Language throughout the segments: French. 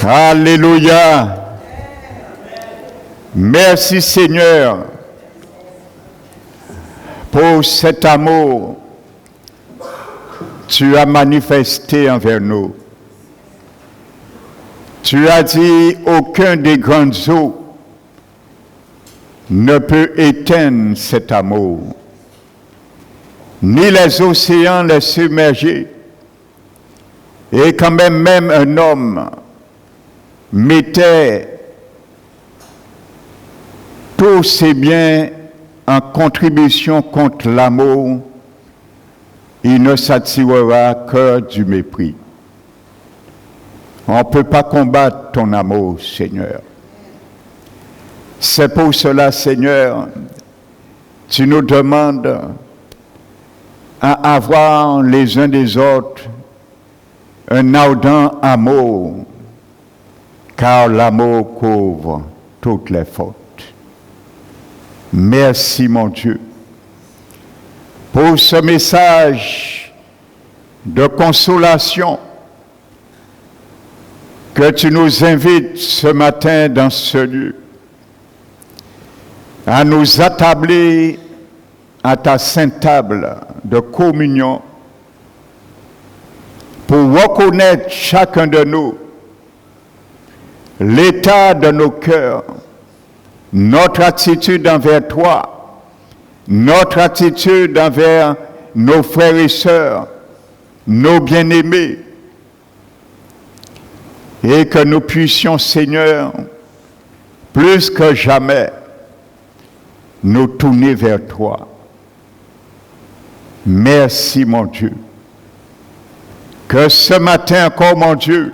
Alléluia. Merci Seigneur pour cet amour que tu as manifesté envers nous. Tu as dit aucun des grandes eaux ne peut éteindre cet amour, ni les océans les submerger. Et quand même un homme mettait tous ses biens en contribution contre l'amour, il ne s'attirera que du mépris. On ne peut pas combattre ton amour, Seigneur. C'est pour cela, Seigneur, tu nous demandes à avoir les uns des autres un ardent amour, car l'amour couvre toutes les fautes. Merci, mon Dieu, pour ce message de consolation que tu nous invites ce matin dans ce lieu, à nous attabler à ta sainte table de communion pour reconnaître chacun de nous l'état de nos cœurs, notre attitude envers toi, notre attitude envers nos frères et sœurs, nos bien-aimés, et que nous puissions, Seigneur, plus que jamais, nous tourner vers toi. Merci, mon Dieu. Que ce matin encore, mon Dieu,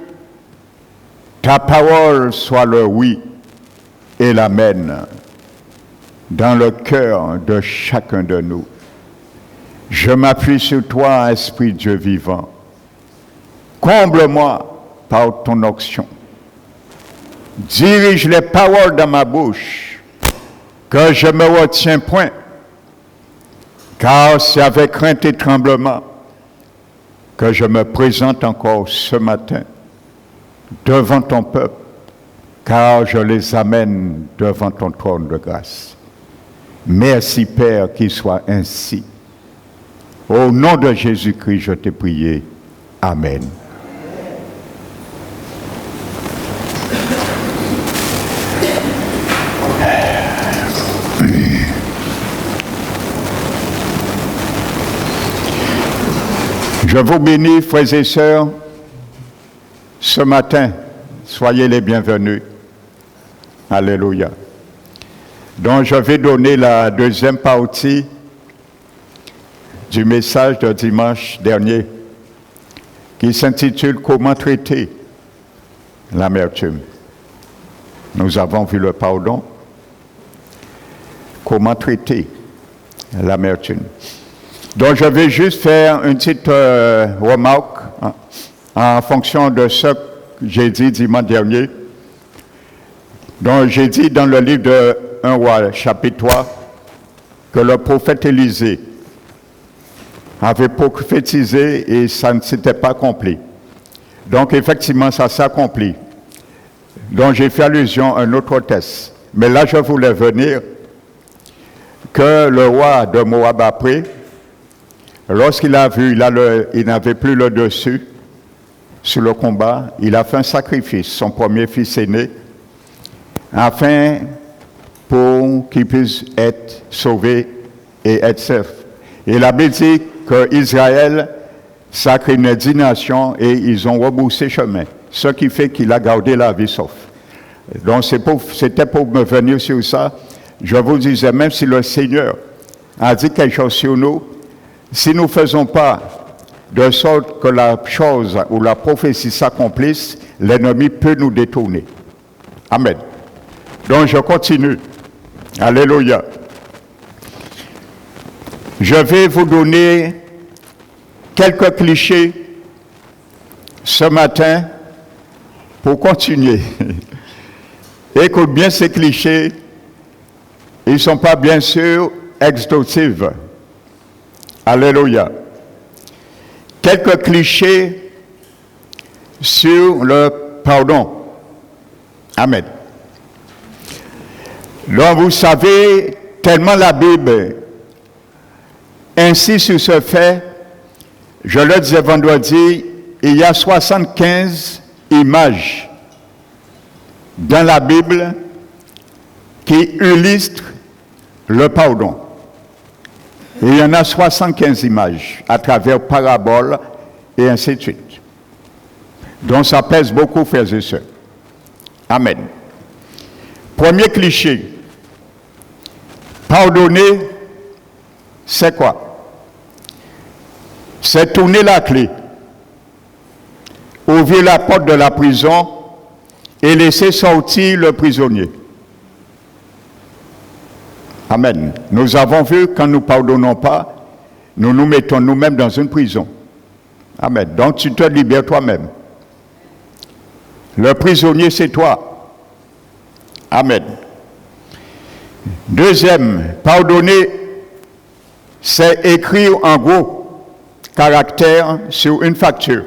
ta parole soit le oui et l'amen dans le cœur de chacun de nous. Je m'appuie sur toi, Esprit Dieu vivant. Comble-moi par ton onction. Dirige les paroles dans ma bouche, que je me retiens point, car c'est avec crainte et tremblement que je me présente encore ce matin devant ton peuple, car je les amène devant ton trône de grâce. Merci Père, qu'il soit ainsi. Au nom de Jésus-Christ, je t'ai prié. Amen. Je vous bénis, frères et sœurs, ce matin. Soyez les bienvenus. Alléluia. Donc, je vais donner la deuxième partie du message de dimanche dernier qui s'intitule « Comment traiter l'amertume ». Nous avons vu le pardon. Comment traiter l'amertume. Donc, je vais juste faire une petite remarque en fonction de ce que j'ai dit dimanche dernier. Donc, j'ai dit dans le livre de 1 Roi, chapitre 3, que le prophète Élisée avait prophétisé et ça ne s'était pas accompli. Donc, effectivement, ça s'est accompli. Donc, j'ai fait allusion à un autre texte. Mais là, je voulais venir que le roi de Moab après, lorsqu'il a vu, il n'avait plus le dessus sur le combat, il a fait un sacrifice, son premier fils aîné, afin pour qu'il puisse être sauvé et être safe. Et la Bible dit qu'Israël sacre une nation et ils ont rebroussé chemin, ce qui fait qu'il a gardé la vie sauf. Donc c'était pour me venir sur ça. Je vous disais, même si le Seigneur a dit quelque chose sur nous, si nous ne faisons pas de sorte que la chose ou la prophétie s'accomplisse, l'ennemi peut nous détourner. Amen. Donc je continue. Alléluia. Je vais vous donner quelques clichés ce matin pour continuer. Écoute bien ces clichés. Ils ne sont pas bien sûr exhaustifs. Alléluia. Quelques clichés sur le pardon. Amen. Donc vous savez, tellement la Bible insiste sur ce fait, je le disais vendredi, il y a 75 images dans la Bible qui illustrent le pardon. Et il y en a 75 images à travers paraboles et ainsi de suite. Donc ça pèse beaucoup, frères et sœurs. Amen. Premier cliché. Pardonner, c'est quoi? C'est tourner la clé, ouvrir la porte de la prison et laisser sortir le prisonnier. Amen. Nous avons vu, quand nous ne pardonnons pas, nous nous mettons nous-mêmes dans une prison. Amen. Donc tu te libères toi-même. Le prisonnier, c'est toi. Amen. Deuxième, pardonner, c'est écrire en gros caractère sur une facture.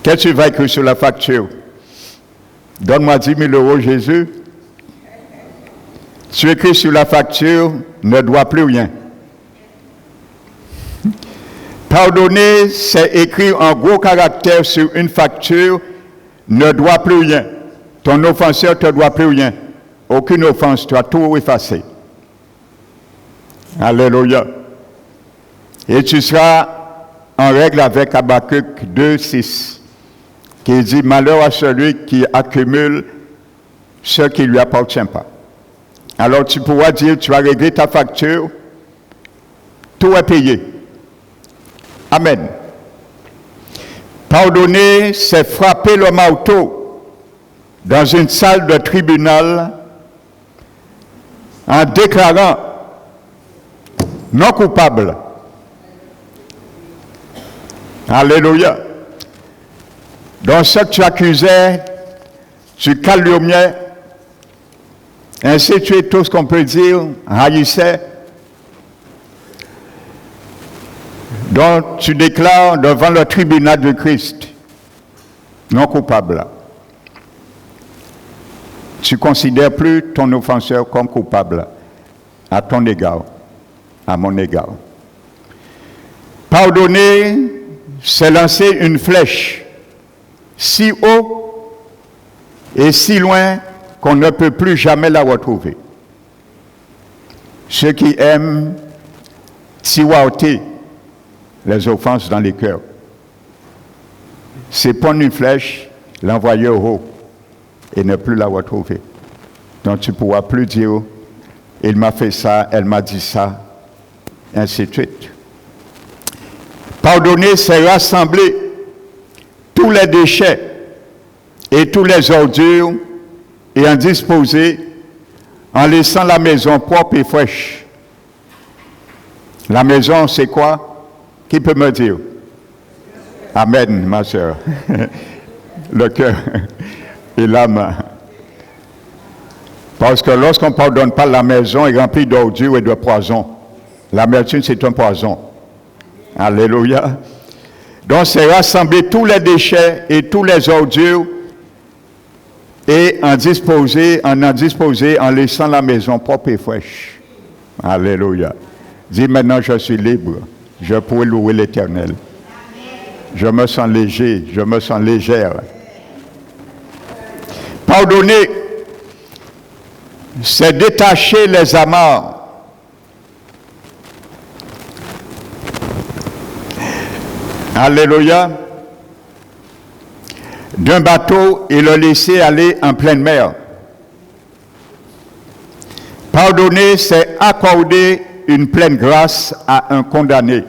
Qu'est-ce que tu vas écrire sur la facture? Donne-moi 10 000 euros, Jésus. Tu écris sur la facture, ne dois plus rien. Pardonner, c'est écrire en gros caractère sur une facture, ne doit plus rien. Ton offenseur ne te doit plus rien. Aucune offense, tu as tout effacé. Alléluia. Et tu seras en règle avec Habakkuk 2:6, qui dit « Malheur à celui qui accumule ce qui ne lui appartient pas ». Alors tu pourras dire, tu as réglé ta facture, tout est payé. Amen. Pardonner, c'est frapper le marteau dans une salle de tribunal en déclarant non coupable. Alléluia. Donc ce que tu accusais, tu calomniais, ainsi tu es tout ce qu'on peut dire, haïssais. Donc tu déclares devant le tribunal de Christ, non coupable. Tu ne considères plus ton offenseur comme coupable à ton égard, à mon égard. Pardonner, c'est lancer une flèche si haut et si loin qu'on ne peut plus jamais la retrouver. Ceux qui aiment tiroiter les offenses dans les cœurs, c'est prendre une flèche, l'envoyer au haut et ne plus la retrouver. Donc tu ne pourras plus dire, il m'a fait ça, elle m'a dit ça, ainsi de suite. Pardonner, c'est rassembler tous les déchets et tous les ordures et en disposer en laissant la maison propre et fraîche. La maison, c'est quoi? Qui peut me dire? Amen, ma soeur. Le cœur et l'âme. Parce que lorsqu'on ne pardonne pas, la maison est remplie d'ordures et de poison. L'amertume, c'est un poison. Alléluia. Donc, c'est rassembler tous les déchets et tous les ordures et en disposer en laissant la maison propre et fraîche. Alléluia. Dis maintenant, je suis libre. Je pourrai louer l'Éternel. Je me sens léger, je me sens légère. Pardonner, c'est détacher les amarres. Alléluia. D'un bateau et le laisser aller en pleine mer. Pardonner, c'est accorder une pleine grâce à un condamné.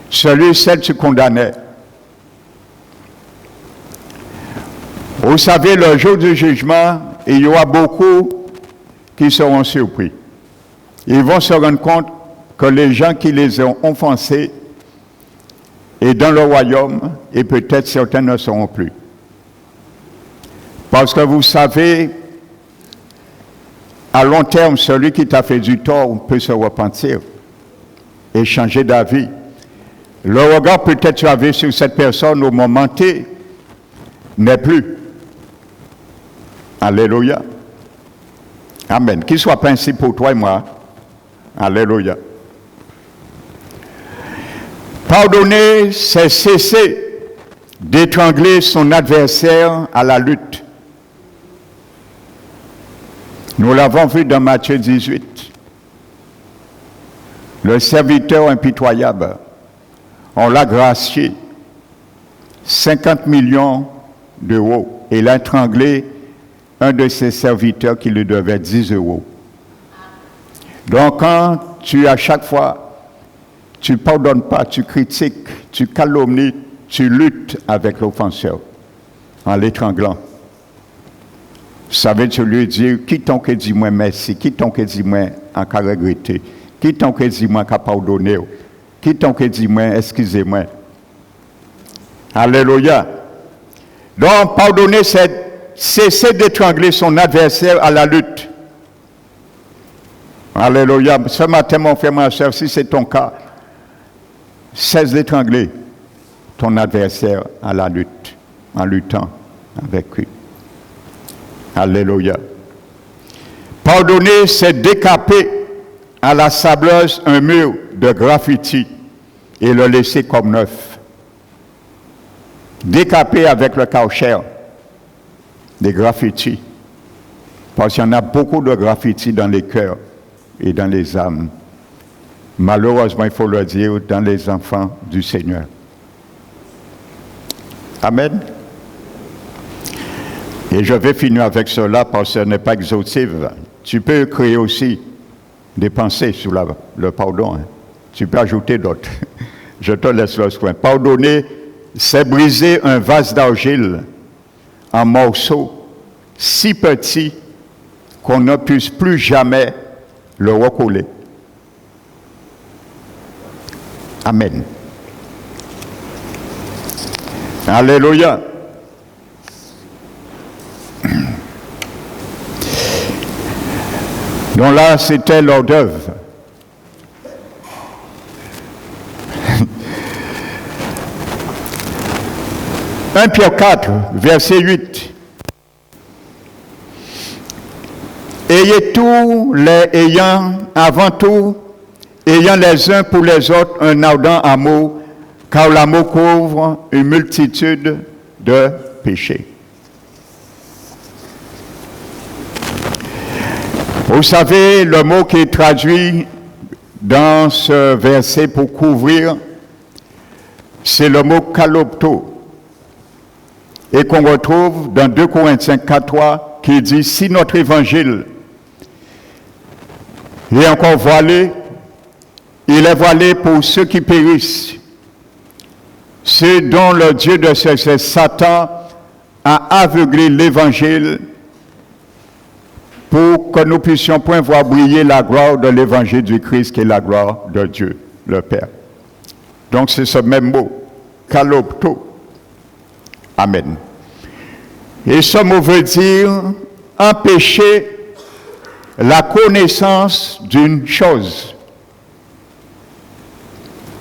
Celle tu condamnais. Vous savez, le jour du jugement, il y aura beaucoup qui seront surpris. Ils vont se rendre compte que les gens qui les ont offensés et dans le royaume, et peut-être certains ne seront plus. Parce que vous savez, à long terme, celui qui t'a fait du tort peut se repentir et changer d'avis. Le regard peut-être tu avais sur cette personne au moment T n'est plus. Alléluia. Amen. Qu'il soit principe pour toi et moi. Alléluia. Pardonner, c'est cesser d'étrangler son adversaire à la lutte. Nous l'avons vu dans Matthieu 18. Le serviteur impitoyable, on l'a gracié 50 millions d'euros et il a étranglé un de ses serviteurs qui lui devait 10 euros. Donc quand à chaque fois, tu ne pardonnes pas, tu critiques, tu calomnies, tu luttes avec l'offenseur en l'étranglant. Ça veut dire lui dire, qui t'en que dis-moi merci, qui t'en que dis-moi en qu'à regretter, qui t'en que dis-moi qu'à pardonner, qui t'en que dis-moi excusez-moi. Alléluia. Donc pardonner, c'est cesser d'étrangler son adversaire à la lutte. Alléluia. Ce matin, mon frère, ma soeur, si c'est ton cas, cesse d'étrangler ton adversaire à la lutte, en luttant avec lui. Alléluia. Pardonner, c'est décaper à la sableuse un mur de graffiti et le laisser comme neuf. Décaper avec le cauchère des graffitis. Parce qu'il y en a beaucoup de graffitis dans les cœurs et dans les âmes. Malheureusement, il faut le dire, dans les enfants du Seigneur. Amen. Et je vais finir avec cela parce que ce n'est pas exhaustif. Tu peux créer aussi des pensées sur le pardon. Hein. Tu peux ajouter d'autres. Je te laisse le soin. Pardonner, c'est briser un vase d'argile en morceaux si petits qu'on ne puisse plus jamais le recoller. Amen. Alléluia. Donc là, c'était l'hors d'œuvre. 1 Pierre 4, verset 8. Avant tout, ayant les uns pour les autres un ardent amour, car l'amour couvre une multitude de péchés. Vous savez, le mot qui est traduit dans ce verset pour couvrir, c'est le mot kalopto, et qu'on retrouve dans 2 Corinthiens 4:3 qui dit « Si notre évangile est encore voilé, il est voilé pour ceux qui périssent, ceux dont le Dieu de ce Satan a aveuglé l'évangile pour que nous puissions point voir briller la gloire de l'évangile du Christ qui est la gloire de Dieu, le Père. » Donc c'est ce même mot, kalopto. Amen. Et ce mot veut dire empêcher la connaissance d'une chose.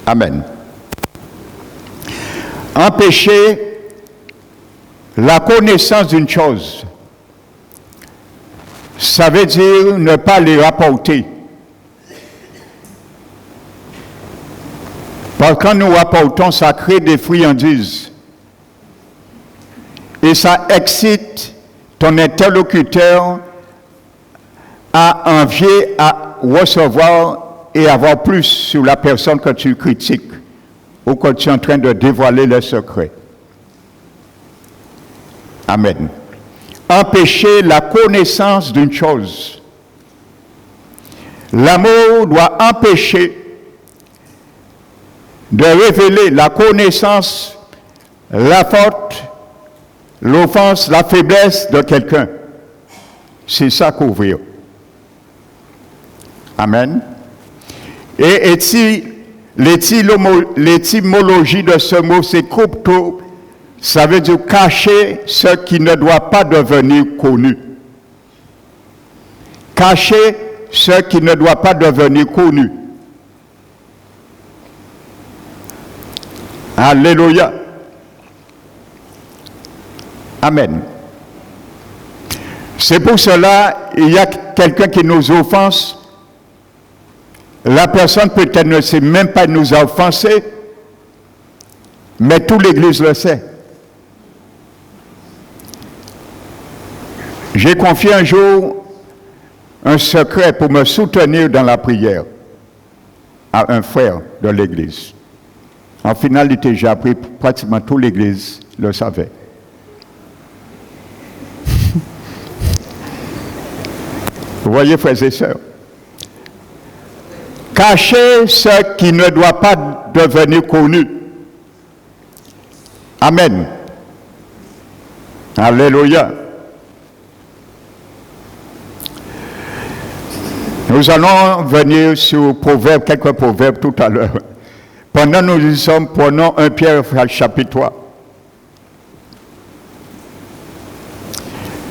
Amen. Empêcher la connaissance d'une chose. Ça veut dire ne pas les rapporter. Parce que quand nous rapportons, ça crée des friandises. Et ça excite ton interlocuteur à envier, à recevoir et avoir plus sur la personne que tu critiques ou que tu es en train de dévoiler les secrets. Amen. Empêcher la connaissance d'une chose. L'amour doit empêcher de révéler la connaissance, la faute, l'offense, la faiblesse de quelqu'un. C'est ça couvrir. Amen. Et l'étymologie de ce mot, c'est crypto, ça veut dire cacher ce qui ne doit pas devenir connu. Cacher ce qui ne doit pas devenir connu. Alléluia. Amen. C'est pour cela, il y a quelqu'un qui nous offense. La personne peut-être ne sait même pas nous offenser, mais toute l'Église le sait. J'ai confié un jour un secret pour me soutenir dans la prière à un frère de l'Église. En finalité, j'ai appris pratiquement toute l'Église le savait. Vous voyez, frères et sœurs, cachez ce qui ne doit pas devenir connu. Amen. Alléluia. Nous allons venir sur proverbes, quelques proverbes tout à l'heure. Pendant que nous y sommes, prenons 1 Pierre chapitre 3.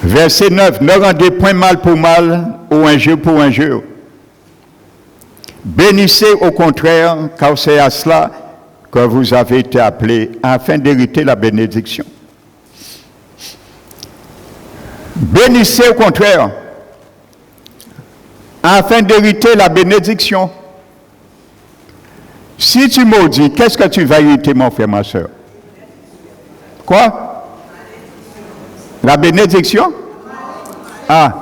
Verset 9. Ne rendez point mal pour mal ou injure pour injure. Bénissez au contraire, car c'est à cela que vous avez été appelés, afin d'hériter la bénédiction. Bénissez au contraire, afin d'hériter la bénédiction. Si tu maudis, qu'est-ce que tu vas hériter, mon frère, ma soeur? Quoi? La bénédiction? Ah.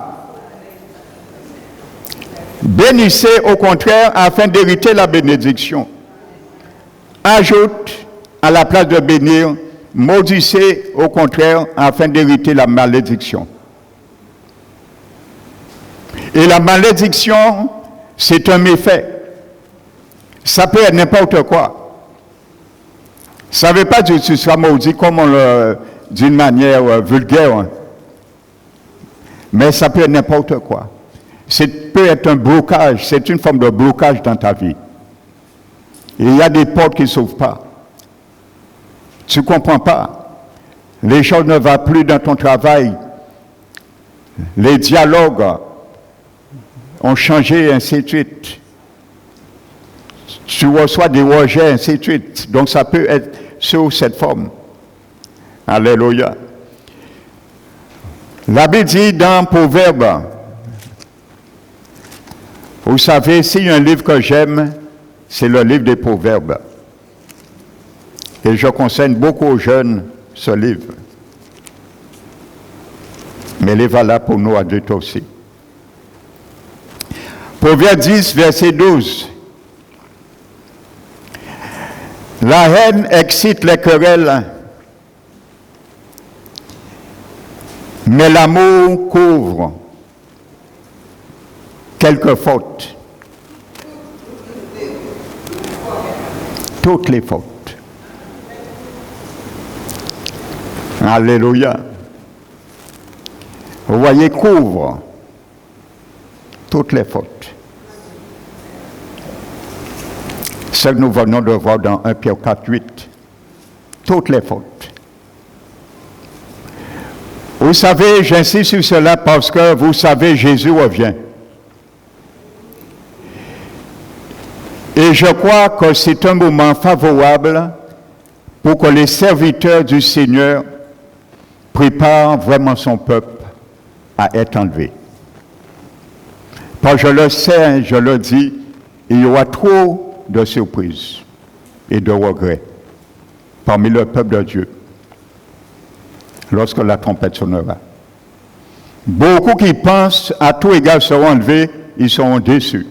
Bénissez au contraire afin d'hériter la bénédiction. Ajoute à la place de bénir, maudissez au contraire afin d'hériter la malédiction. Et la malédiction, c'est un méfait. Ça peut être n'importe quoi. Ça ne veut pas dire que tu seras maudit comme d'une manière vulgaire. Hein. Mais ça peut être n'importe quoi. Ça peut être un blocage, c'est une forme de blocage dans ta vie. Et il y a des portes qui ne s'ouvrent pas. Tu ne comprends pas. Les choses ne vont plus dans ton travail. Les dialogues ont changé, ainsi de suite. Tu reçois des rejets, ainsi de suite. Donc ça peut être sous cette forme. Alléluia. La Bible dit dans Proverbes, vous savez, s'il y a un livre que j'aime, c'est le livre des Proverbes. Et je conseille beaucoup aux jeunes ce livre. Mais il est valable pour nous adultes aussi. Proverbe 10, verset 12. La haine excite les querelles, mais l'amour couvre quelques fautes. Toutes les fautes. Alléluia. Vous voyez, couvre toutes les fautes. Ce que nous venons de voir dans 1 Pierre 4, 8. Toutes les fautes. Vous savez, j'insiste sur cela parce que vous savez, Jésus revient. Et je crois que c'est un moment favorable pour que les serviteurs du Seigneur préparent vraiment son peuple à être enlevé. Parce que je le sais, je le dis, il y aura trop de surprises et de regrets parmi le peuple de Dieu lorsque la trompette sonnera. Beaucoup qui pensent à tout égard seront enlevés, ils seront déçus.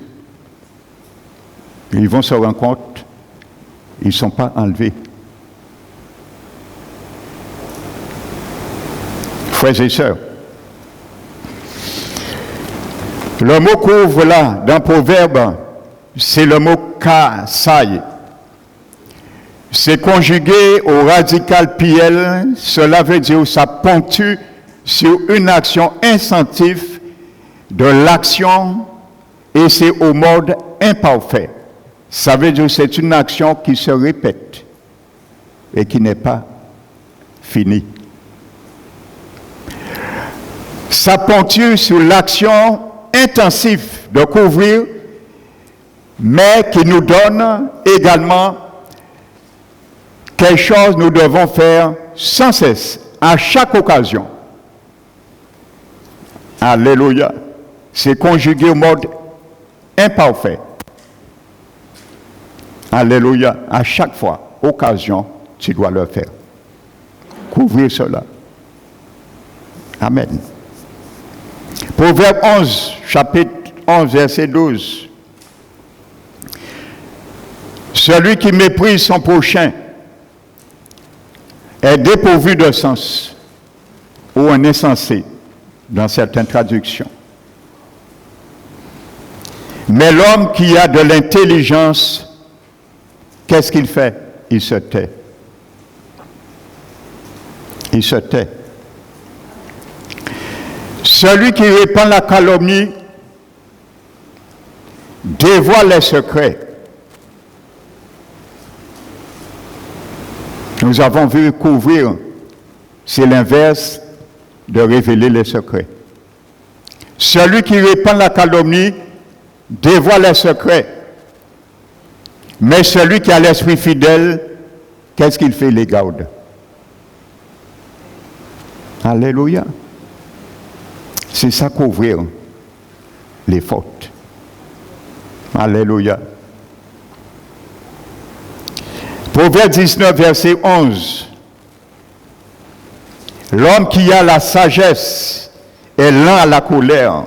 Ils vont se rendre compte, ils ne sont pas enlevés. Frères et sœurs, le mot couvre là, dans Proverbe, c'est le mot kasai. C'est conjugué au radical piel, cela veut dire que ça ponctue sur une action instinctive de l'action et c'est au mode imparfait. Ça veut dire que c'est une action qui se répète et qui n'est pas finie. Ça ponctue sur l'action intensive de couvrir, mais qui nous donne également quelque chose que nous devons faire sans cesse, à chaque occasion. Alléluia. C'est conjugué au mode imparfait. Alléluia. À chaque fois, occasion, tu dois le faire. Couvrir cela. Amen. Proverbe 11, chapitre 11, verset 12. Celui qui méprise son prochain est dépourvu de sens ou un insensé dans certaines traductions. Mais l'homme qui a de l'intelligence, qu'est-ce qu'il fait? Il se tait. Il se tait. Celui qui répand la calomnie dévoile les secrets. Nous avons vu couvrir, c'est l'inverse de révéler les secrets. Celui qui répand la calomnie dévoile les secrets. Mais celui qui a l'esprit fidèle, qu'est-ce qu'il fait? Il les garde. Alléluia. C'est ça couvrir les fautes. Alléluia. Proverbe 19, verset 11. L'homme qui a la sagesse est lent à la colère.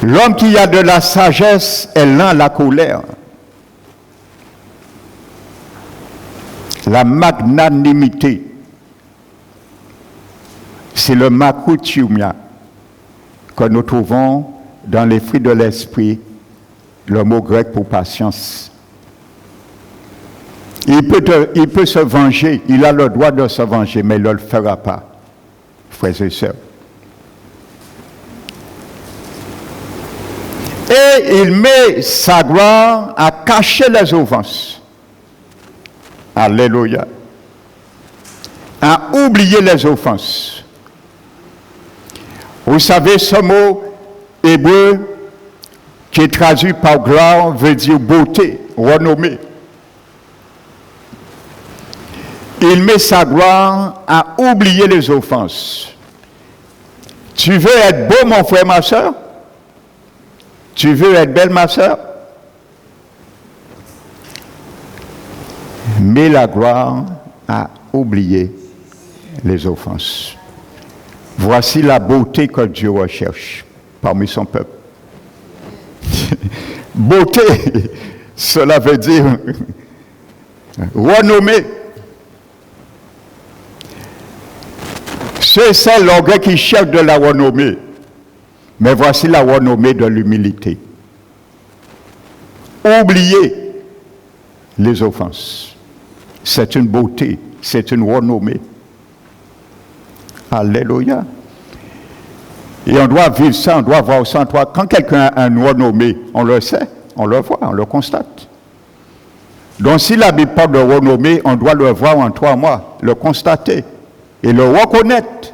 L'homme qui a de la sagesse est lent à la colère. La magnanimité, c'est le makoutoumia que nous trouvons dans les fruits de l'esprit, le mot grec pour patience. Il peut se venger, il a le droit de se venger, mais il ne le fera pas, frères et sœurs. Et il met sa gloire à cacher les offenses. Alléluia. À oublier les offenses. Vous savez, ce mot hébreu qui est traduit par gloire veut dire beauté, renommée. Il met sa gloire à oublier les offenses. Tu veux être beau, mon frère, ma soeur? Tu veux être belle, ma soeur? Mets la gloire à oublier les offenses. Voici la beauté que Dieu recherche parmi son peuple. Beauté, cela veut dire renommée. C'est l'orgueil qui cherche de la renommée. Mais voici la renommée de l'humilité. Oubliez les offenses. C'est une beauté, c'est une renommée. Alléluia. Et on doit vivre ça, on doit voir ça en toi. Quand quelqu'un a une renommée, on le sait, on le voit, on le constate. Donc si la Bible parle de renommée, on doit le voir en toi, moi, le constater et le reconnaître.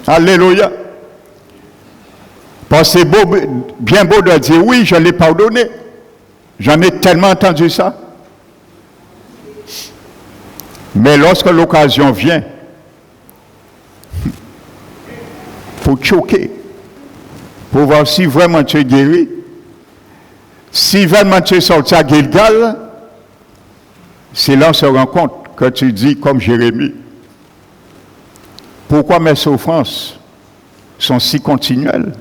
Alléluia. Parce que c'est beau, bien beau de dire oui, je l'ai pardonné. J'en ai tellement entendu ça. Mais lorsque l'occasion vient, pour choquer, pour voir si vraiment tu es guéri, si vraiment tu es sorti à Gilgal, c'est là qu'on se rend compte que tu dis comme Jérémie, pourquoi mes souffrances sont si continuelles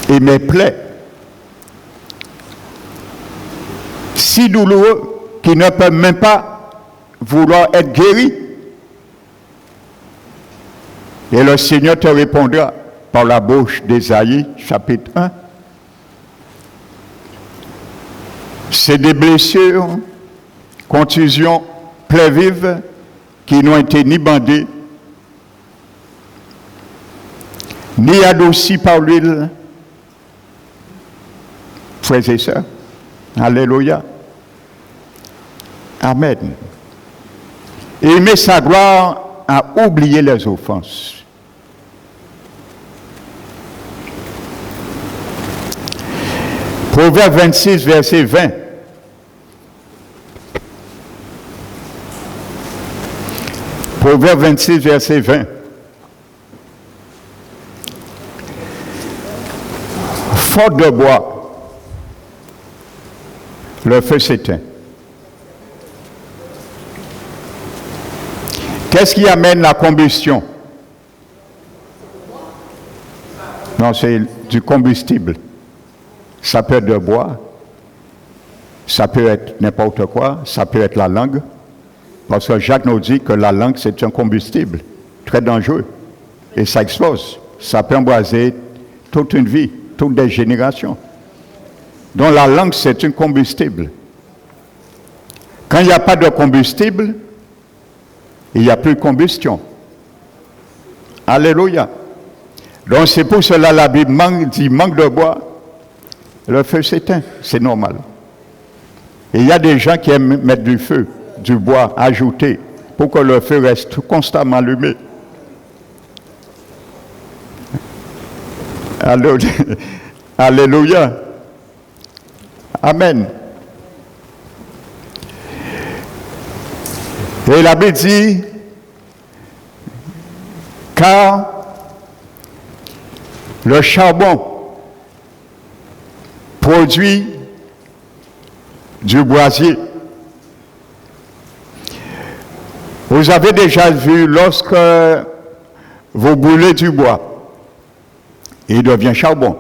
et mes plaies si douloureux qui ne peuvent même pas vouloir être guéris. Et le Seigneur te répondra par la bouche d'Ésaïe, chapitre 1. C'est des blessures, contusions, plaies vives qui n'ont été ni bandées, ni adoucies par l'huile. Frères et sœurs, alléluia. Amen. Et il met sa gloire à oublier les offenses. Proverbe 26, verset 20. Proverbe 26, verset 20. Faute de bois, le feu s'éteint. Qu'est-ce qui amène la combustion? Non, c'est du combustible. Ça peut être de bois, ça peut être n'importe quoi, ça peut être la langue. Parce que Jacques nous dit que la langue, c'est un combustible très dangereux. Et ça explose. Ça peut embraser toute une vie, toutes des générations. Donc la langue, c'est un combustible. Quand il n'y a pas de combustible, il n'y a plus de combustion. Alléluia. Donc c'est pour cela la Bible dit manque de bois, le feu s'éteint. C'est normal. Et il y a des gens qui aiment mettre du feu, du bois ajouté, pour que le feu reste constamment allumé. Alléluia. Amen. Et la Bible dit, car le charbon produit du brasier. Vous avez déjà vu, lorsque vous brûlez du bois, il devient charbon.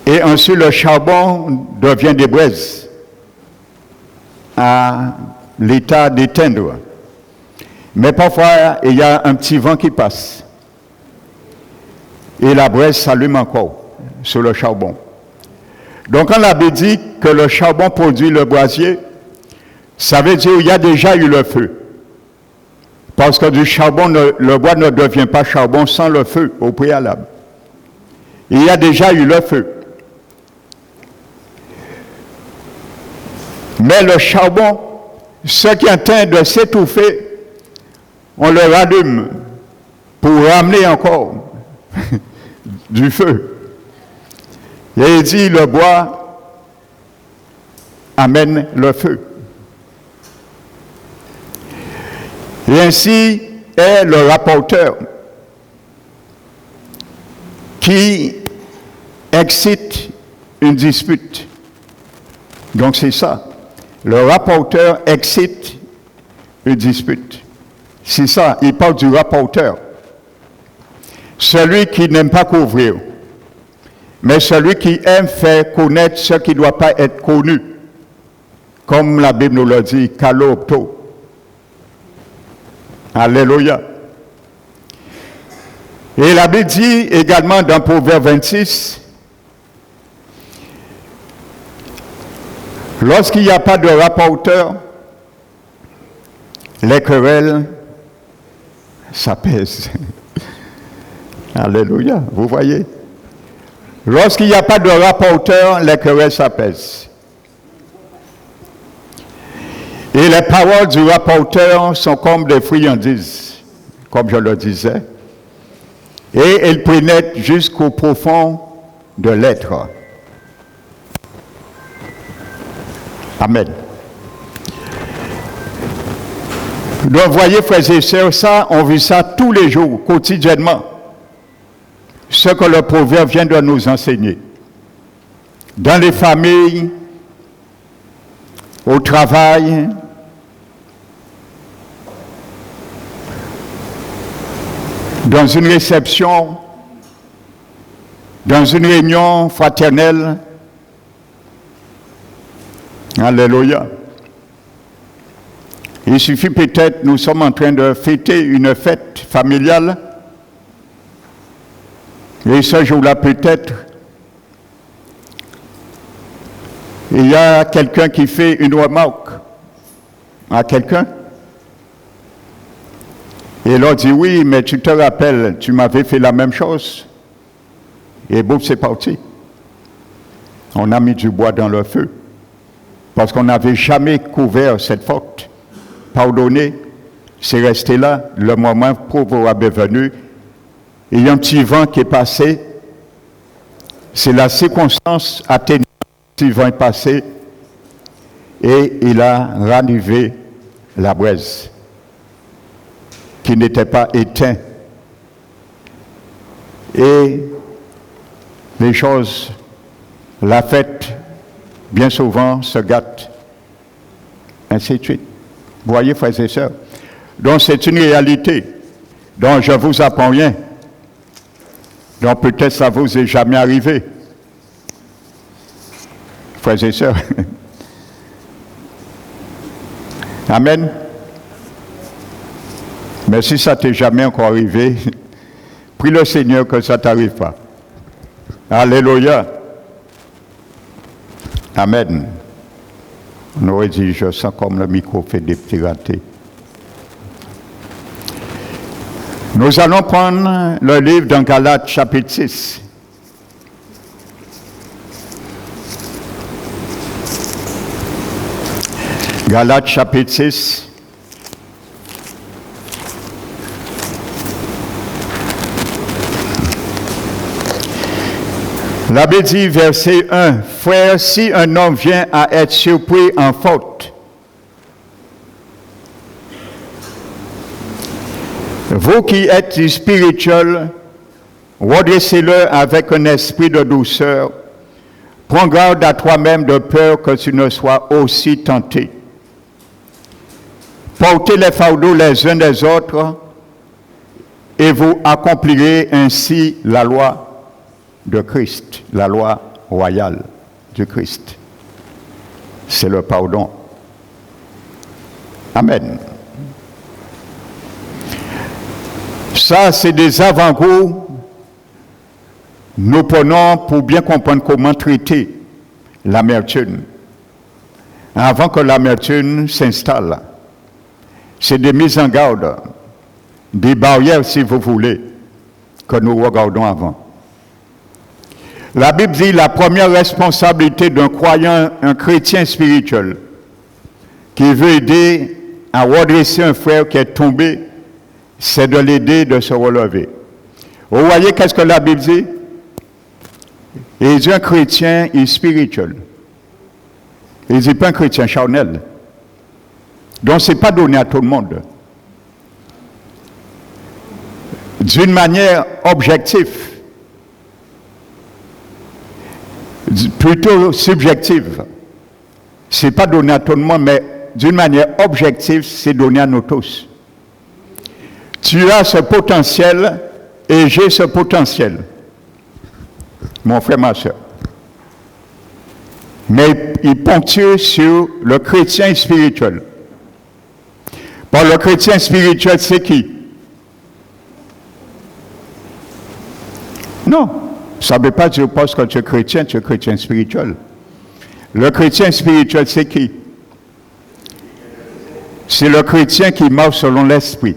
Et ensuite, le charbon devient des braises à l'état d'éteindre. Mais parfois, il y a un petit vent qui passe. Et la braise s'allume encore sur le charbon. Donc, quand la Bible dit que le charbon produit le brasier, ça veut dire qu'il y a déjà eu le feu. Parce que du charbon, le bois ne devient pas charbon sans le feu au préalable. Il y a déjà eu le feu. Mais le charbon, ce qui est en train de s'étouffer, on le rallume pour ramener encore du feu. Et il dit, le bois amène le feu. Et ainsi est le rapporteur qui excite une dispute. Donc c'est ça. Le rapporteur excite une dispute. C'est ça, il parle du rapporteur. Celui qui n'aime pas couvrir, mais celui qui aime faire connaître ce qui ne doit pas être connu. Comme la Bible nous le dit, kalopto. Alléluia. Et la Bible dit également dans Proverbe 26, lorsqu'il n'y a pas de rapporteur, les querelles s'apaisent. Alléluia, vous voyez. Lorsqu'il n'y a pas de rapporteur, les querelles s'apaisent. Et les paroles du rapporteur sont comme des friandises, comme je le disais. Et elles pénètrent jusqu'au profond de l'être. Amen. Donc, voyez, frères et sœurs, ça, on vit ça tous les jours, quotidiennement. Ce que le proverbe vient de nous enseigner. Dans les familles, au travail, dans une réception, dans une réunion fraternelle. Alléluia. Il suffit peut-être, nous sommes en train de fêter une fête familiale. Et ce jour-là, peut-être, il y a quelqu'un qui fait une remarque à quelqu'un. Et l'autre dit, oui, mais tu te rappelles, tu m'avais fait la même chose. Et boum, c'est parti. On a mis du bois dans le feu. Parce qu'on n'avait jamais couvert cette faute. Pardonné, c'est resté là. Le moment favorable est venu. Il y a un petit vent qui est passé. c'est la circonstance atténuante qui va passer et il a ranivé la braise qui n'était pas éteinte. Et les choses, la fête, bien souvent, se gâtent. Ainsi de suite. Vous voyez, frères et sœurs. Donc, c'est une réalité dont je ne vous apprends rien. Donc, peut-être ça ne vous est jamais arrivé. Frères et sœurs. Amen. Mais si ça t'est jamais encore arrivé, prie le Seigneur que ça ne t'arrive pas. Alléluia. Amen. On aurait dit, je sens comme le micro fait des petits ratés. Nous allons prendre le livre dans Galates chapitre 6. Galates chapitre 6. La Bible dit, verset 1, « Frère, si un homme vient à être surpris en faute, vous qui êtes spirituels, redressez-le avec un esprit de douceur. Prends garde à toi-même de peur que tu ne sois aussi tenté. Portez les fardeaux les uns des autres et vous accomplirez ainsi la loi de Christ, la loi royale du Christ. C'est le pardon. Amen. Ça, c'est des avant-goûts. Nous prenons pour bien comprendre comment traiter l'amertume. Avant que l'amertume s'installe. C'est des mises en garde, des barrières, si vous voulez, que nous regardons avant. La Bible dit la première responsabilité d'un croyant, un chrétien spirituel, qui veut aider à redresser un frère qui est tombé, c'est de l'aider de se relever. Vous voyez qu'est-ce que la Bible dit? Il dit un chrétien est spirituel. Il ne dit pas un chrétien charnel. Donc ce n'est pas donné à tout le monde. D'une manière objective, plutôt subjective. Ce n'est pas donné à tout le monde, mais d'une manière objective, c'est donné à nous tous. Tu as ce potentiel et j'ai ce potentiel, mon frère, ma soeur. Mais il ponctue sur le chrétien spirituel. Pour le chrétien spirituel, c'est qui? Non, ça ne veut pas dire parce que tu es chrétien spirituel. Le chrétien spirituel, c'est qui? C'est le chrétien qui marche selon l'esprit.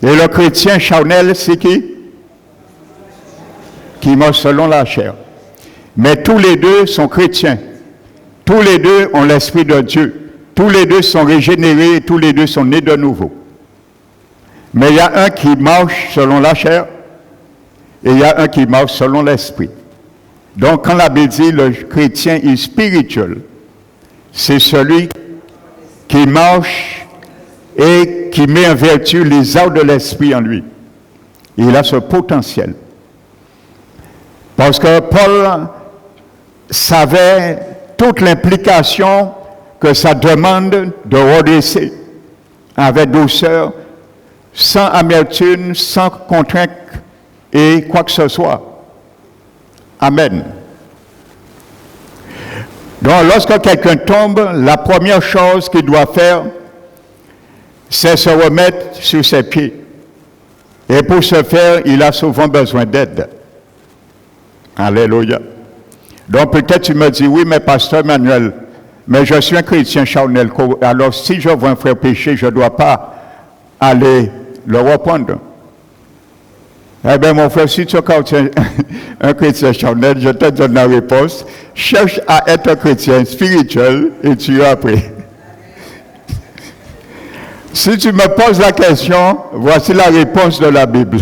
Et le chrétien charnel, c'est qui? Qui marche selon la chair. Mais tous les deux sont chrétiens. Tous les deux ont l'esprit de Dieu. Tous les deux sont régénérés et tous les deux sont nés de nouveau. Mais il y a un qui marche selon la chair et il y a un qui marche selon l'esprit. Donc quand la Bible dit le chrétien est spirituel, c'est celui qui marche et qui met en vertu les arts de l'esprit en lui. Il a ce potentiel. Parce que Paul savait toute l'implication que ça demande de redresser avec douceur, sans amertume, sans contrainte et quoi que ce soit. Amen. Donc, lorsque quelqu'un tombe, la première chose qu'il doit faire, c'est se remettre sur ses pieds. Et pour ce faire, il a souvent besoin d'aide. Alléluia. Donc, peut-être tu me dis, oui, mais pasteur Manuel, mais je suis un chrétien charnel. Alors, si je vois un frère pécher, je ne dois pas aller le reprendre. Eh bien, mon frère, si tu es un chrétien charnel, je te donne la réponse. Cherche à être un chrétien spirituel et tu as appris. Si tu me poses la question, voici la réponse de la Bible.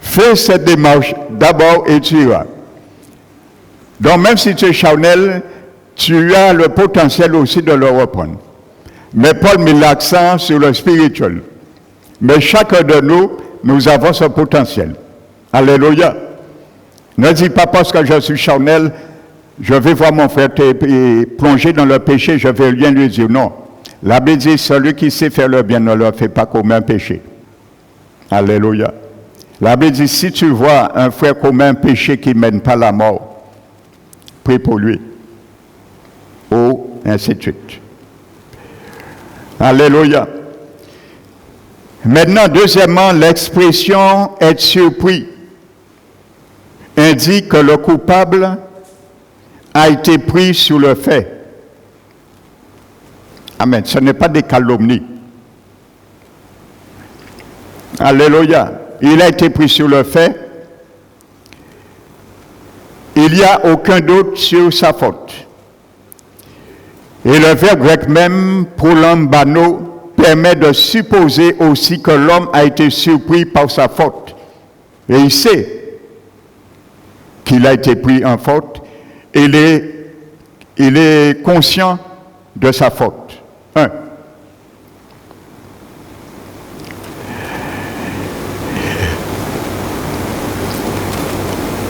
Fais cette démarche d'abord et tu iras. Donc même si tu es charnel, tu as le potentiel aussi de le reprendre. Mais Paul met l'accent sur le spirituel. Mais chacun de nous, nous avons ce potentiel. Alléluia. Ne dis pas parce que je suis charnel, je vais voir mon frère plonger dans le péché, je vais rien lui dire. Non. La Bible dit, celui qui sait faire le bien ne le fait pas comme un péché. Alléluia. La Bible dit, si tu vois un frère commettre un péché qui ne mène pas à la mort, prie pour lui. Ou ainsi de suite. Alléluia. Maintenant, deuxièmement, l'expression être surpris indique que le coupable a été pris sur le fait. Amen. Ce n'est pas des calomnies. Alléluia. Il a été pris sur le fait. Il n'y a aucun doute sur sa faute. Et le verbe grec même, prolambano, permet de supposer aussi que l'homme a été surpris par sa faute. Et il sait qu'il a été pris en faute. Il est conscient de sa faute. 1.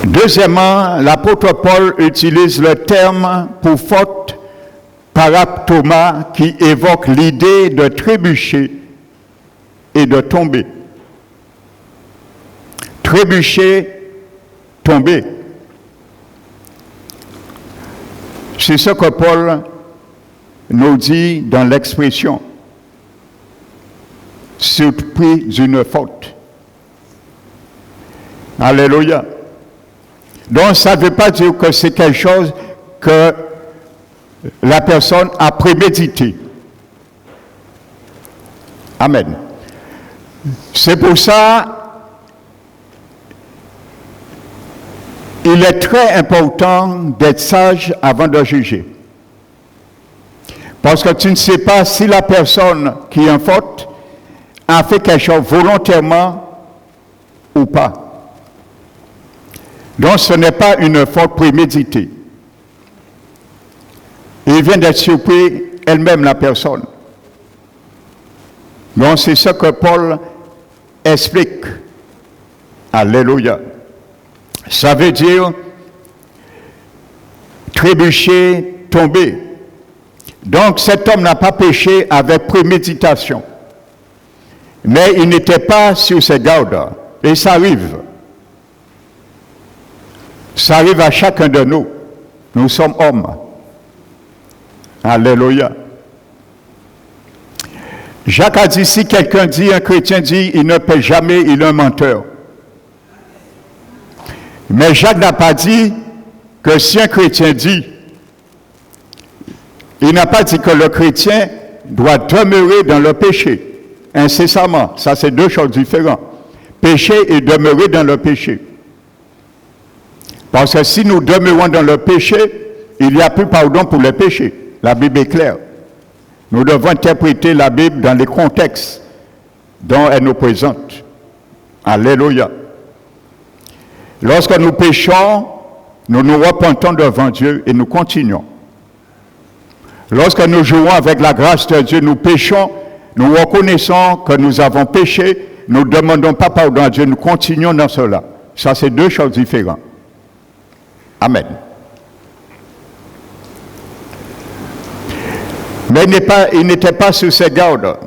Deuxièmement, l'apôtre Paul utilise le terme pour faute paraptoma qui évoque l'idée de trébucher et de tomber. Trébucher, tomber. C'est ce que Paul nous dit dans l'expression surpris d'une faute. Alléluia. Donc ça ne veut pas dire que c'est quelque chose que la personne a prémédité. Amen. C'est pour ça il est très important d'être sage avant de juger. Parce que tu ne sais pas si la personne qui est en faute a fait quelque chose volontairement ou pas. Donc ce n'est pas une faute préméditée. Il vient d'être surpris elle-même, la personne. Donc c'est ce que Paul explique. Alléluia. Ça veut dire trébucher, tomber. Donc cet homme n'a pas péché avec préméditation. Mais il n'était pas sur ses gardes. Et ça arrive. Ça arrive à chacun de nous. Nous sommes hommes. Alléluia. Jacques a dit, si quelqu'un dit, un chrétien dit, il ne paie jamais, il est un menteur. Mais Jacques n'a pas dit que si un chrétien dit, il n'a pas dit que le chrétien doit demeurer dans le péché incessamment. Ça, c'est deux choses différentes. Pécher et demeurer dans le péché. Parce que si nous demeurons dans le péché, il n'y a plus pardon pour le péché. La Bible est claire. Nous devons interpréter la Bible dans les contextes dont elle nous présente. Alléluia. Lorsque nous péchons, nous nous repentons devant Dieu et nous continuons. Lorsque nous jouons avec la grâce de Dieu, nous péchons, nous reconnaissons que nous avons péché, nous ne demandons pas pardon à Dieu, nous continuons dans cela. Ça, c'est deux choses différentes. Amen. Mais il n'était pas sur ses gardes.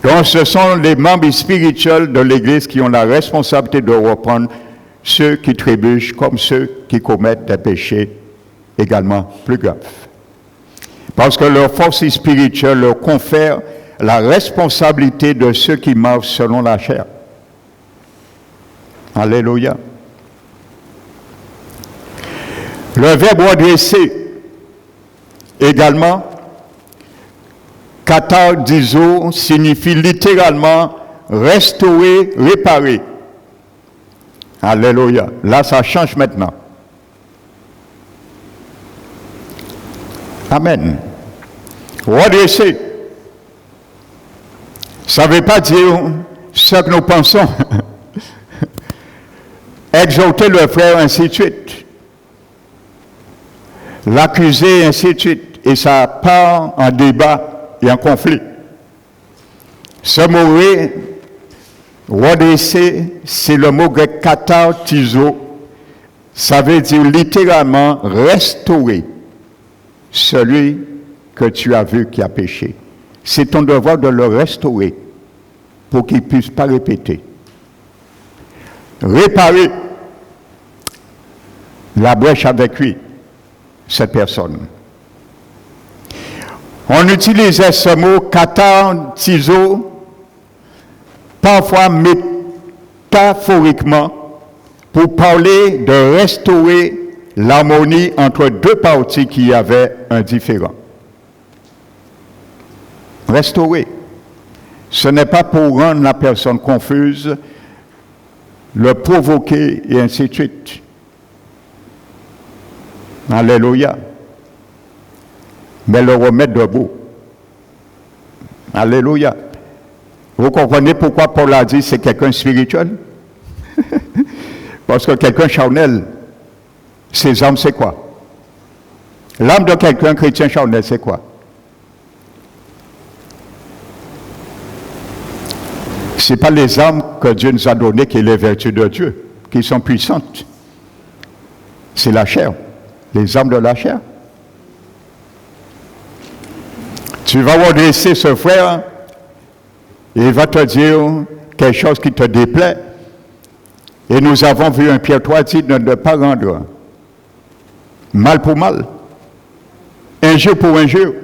Donc ce sont les membres spirituels de l'Église qui ont la responsabilité de reprendre ceux qui trébuchent comme ceux qui commettent des péchés également plus graves. Parce que leur force spirituelle leur confère la responsabilité de ceux qui marchent selon la chair. Alléluia. Le verbe redresser également, katardizo signifie littéralement restaurer, réparer. Alléluia. Là, ça change maintenant. Amen. Redresser. Ça ne veut pas dire ce que nous pensons, exhorter le frère, ainsi de suite, l'accuser, ainsi de suite, et ça part en débat et en conflit. Ce mot redresser, c'est le mot grec katartizo, ça veut dire littéralement restaurer celui que tu as vu qui a péché. C'est ton devoir de le restaurer pour qu'il ne puisse pas répéter. Réparer la brèche avec lui, cette personne. On utilisait ce mot katartizo parfois métaphoriquement pour parler de restaurer l'harmonie entre deux parties qui avaient un différend. Restaurer. Ce n'est pas pour rendre la personne confuse, le provoquer et ainsi de suite. Alléluia. Mais le remettre debout. Alléluia. Vous comprenez pourquoi Paul a dit c'est quelqu'un spirituel? Parce que quelqu'un charnel, ses âmes, c'est quoi? L'âme de quelqu'un chrétien charnel, c'est quoi? Ce n'est pas les âmes que Dieu nous a données qui sont les vertus de Dieu, qui sont puissantes. C'est la chair, les âmes de la chair. Tu vas redresser ce frère, et il va te dire quelque chose qui te déplaît. Et nous avons vu un Pierre 3 dire de ne pas rendre mal pour mal, injure pour injure.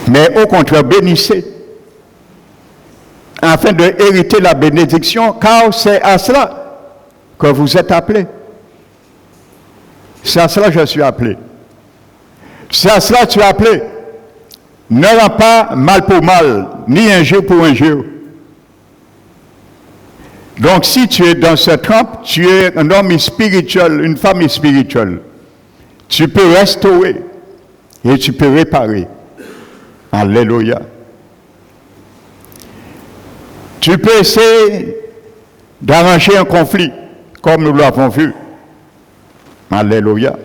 Mais au contraire, bénissez, afin de hériter la bénédiction, car c'est à cela que vous êtes appelés. C'est à cela que je suis appelé. C'est à cela que tu es appelé. Ne rends pas mal pour mal, ni injure pour injure. Donc si tu es dans ce trempe, tu es un homme spirituel, une femme spirituelle. Tu peux restaurer et tu peux réparer. Alléluia. Tu peux essayer d'arranger un conflit, comme nous l'avons vu. Alléluia.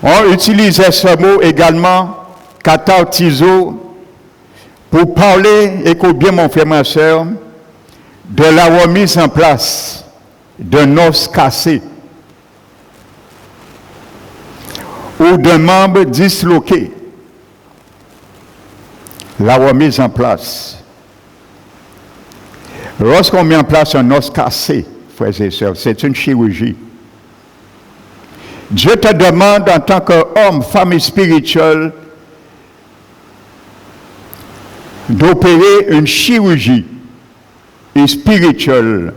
On utilisait ce mot également, katartizo, pour parler, écoute bien mon frère, ma soeur, de la remise en place d'un os cassé ou d'un membre disloqué. La remise en place. Lorsqu'on met en place un os cassé, frères et sœurs, c'est une chirurgie. Dieu te demande en tant qu'homme, femme spirituelle, d'opérer une chirurgie spirituelle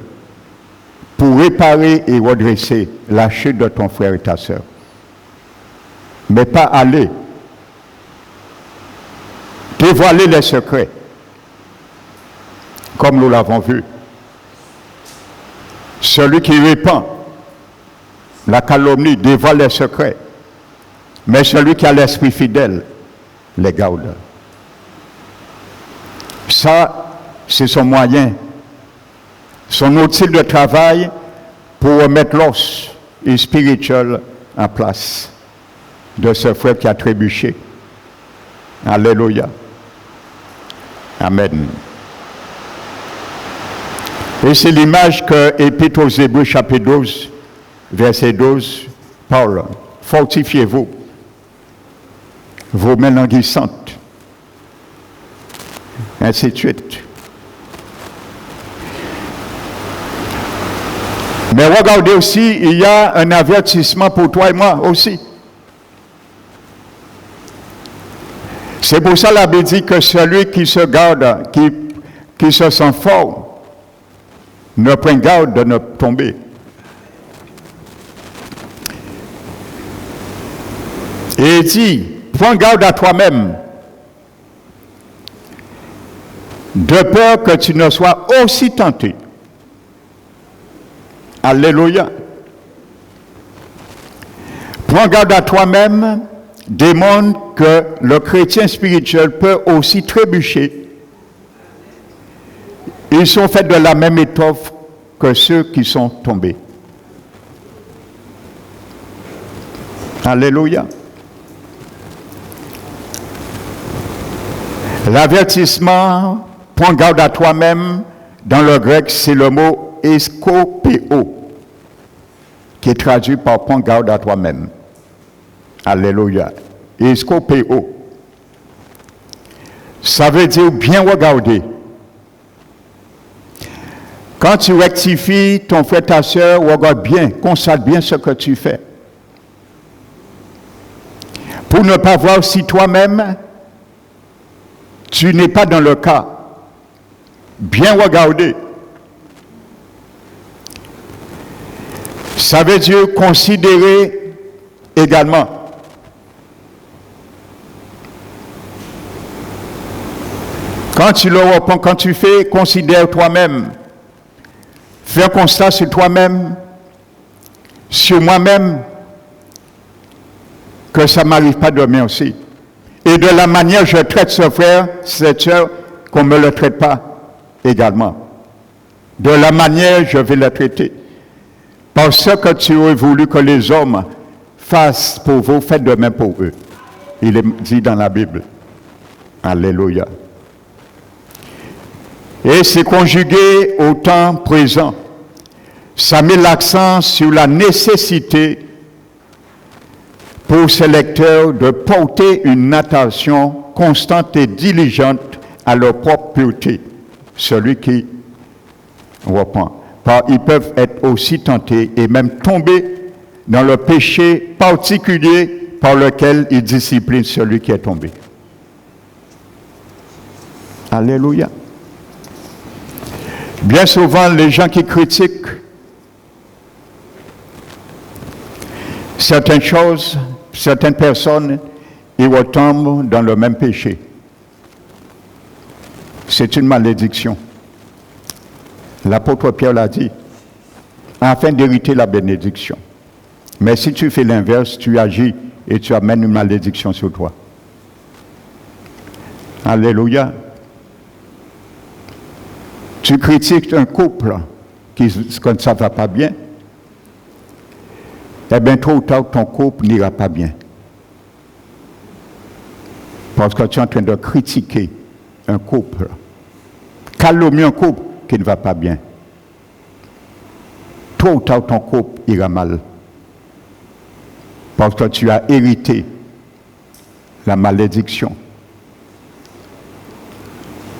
pour réparer et redresser la chute de ton frère et ta sœur. Mais pas aller dévoiler les secrets, comme nous l'avons vu. Celui qui répand la calomnie dévoile les secrets, mais celui qui a l'esprit fidèle les garde. Ça, c'est son moyen, son outil de travail pour remettre l'os spirituel en place de ce frère qui a trébuché. Alléluia. Amen. Et c'est l'image que Épître aux Hébreux, chapitre 12, verset 12, parle. Fortifiez-vous, vos mains languissantes, ainsi de suite. Mais regardez aussi, il y a un avertissement pour toi et moi aussi. C'est pour ça la Bible dit que celui qui se garde, qui se sent fort, ne prend garde de ne tomber. Et il dit, prends garde à toi-même, de peur que tu ne sois aussi tenté. Alléluia. Prends garde à toi-même, démon que le chrétien spirituel peut aussi trébucher. Ils sont faits de la même étoffe que ceux qui sont tombés. Alléluia. L'avertissement, prends garde à toi-même, dans le grec, c'est le mot eskopéo, qui est traduit par prends garde à toi-même. Alléluia. Eskopéo. Ça veut dire bien regarder. Quand tu rectifies ton frère, ta soeur, regarde bien, constate bien ce que tu fais. Pour ne pas voir si toi-même, tu n'es pas dans le cas. Bien regarder. Ça veut dire considérer également. Quand tu le reprends, quand tu fais, considère toi-même. Fais un constat sur toi-même, sur moi-même, que ça ne m'arrive pas demain aussi. Et de la manière je traite ce frère, cette soeur, qu'on ne me le traite pas également. De la manière je vais le traiter. Parce que tu aurais voulu que les hommes fassent pour vous, faites de même pour eux. Il est dit dans la Bible. Alléluia. Et c'est conjugué au temps présent. Ça met l'accent sur la nécessité pour ces lecteurs de porter une attention constante et diligente à leur propre pureté. Celui qui reprend. Car ils peuvent être aussi tentés et même tomber dans le péché particulier par lequel ils disciplinent celui qui est tombé. Alléluia. Bien souvent, les gens qui critiquent certaines choses, certaines personnes, ils retombent dans le même péché. C'est une malédiction. L'apôtre Pierre l'a dit, afin d'hériter la bénédiction. Mais si tu fais l'inverse, tu agis et tu amènes une malédiction sur toi. Alléluia. Tu critiques un couple quand ça ne va pas bien, eh bien, tôt ou tard, ton couple n'ira pas bien. Parce que tu es en train de critiquer un couple, calomnier un couple qui ne va pas bien. Tôt ou tard, ton couple ira mal. Parce que tu as hérité la malédiction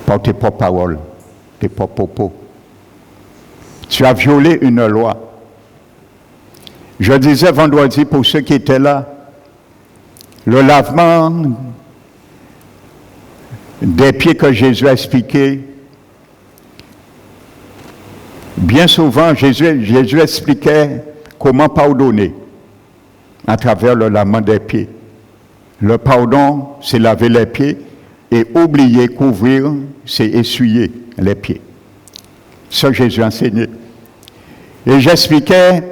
par tes propres paroles, tes propres propos. Tu as violé une loi. Je disais vendredi pour ceux qui étaient là, le lavement des pieds que Jésus a expliqué, bien souvent Jésus expliquait comment pardonner à travers le lavement des pieds. Le pardon, c'est laver les pieds et oublier, couvrir, c'est essuyer les pieds. Ça, Jésus a enseigné. Et j'expliquais,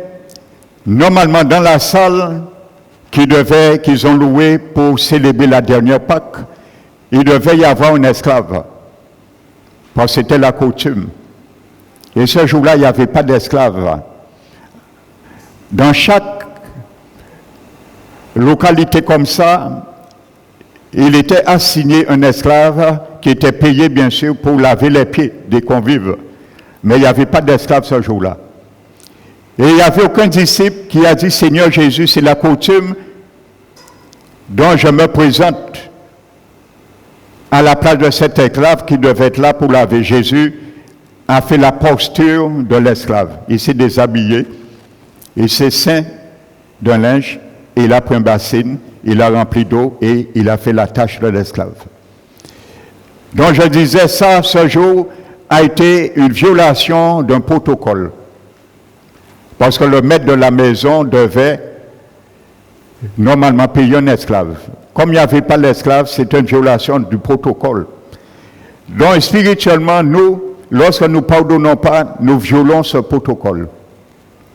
normalement dans la salle qu'ils ont louée pour célébrer la dernière Pâque, il devait y avoir un esclave. Parce que c'était la coutume. Et ce jour-là, il n'y avait pas d'esclave. Dans chaque localité comme ça, il était assigné un esclave qui était payé, bien sûr, pour laver les pieds des convives. Mais il n'y avait pas d'esclave ce jour-là. Et il n'y avait aucun disciple qui a dit, Seigneur Jésus, c'est la coutume dont je me présente à la place de cet esclave qui devait être là pour laver. Jésus a fait la posture de l'esclave. Il s'est déshabillé, il s'est ceint d'un linge, et il a pris un bassin, il a rempli d'eau et il a fait la tâche de l'esclave. Donc je disais ça, ce jour a été une violation d'un protocole. Parce que le maître de la maison devait normalement payer un esclave. Comme il n'y avait pas l'esclave, c'est une violation du protocole. Donc spirituellement, nous, lorsque nous ne pardonnons pas, nous violons ce protocole.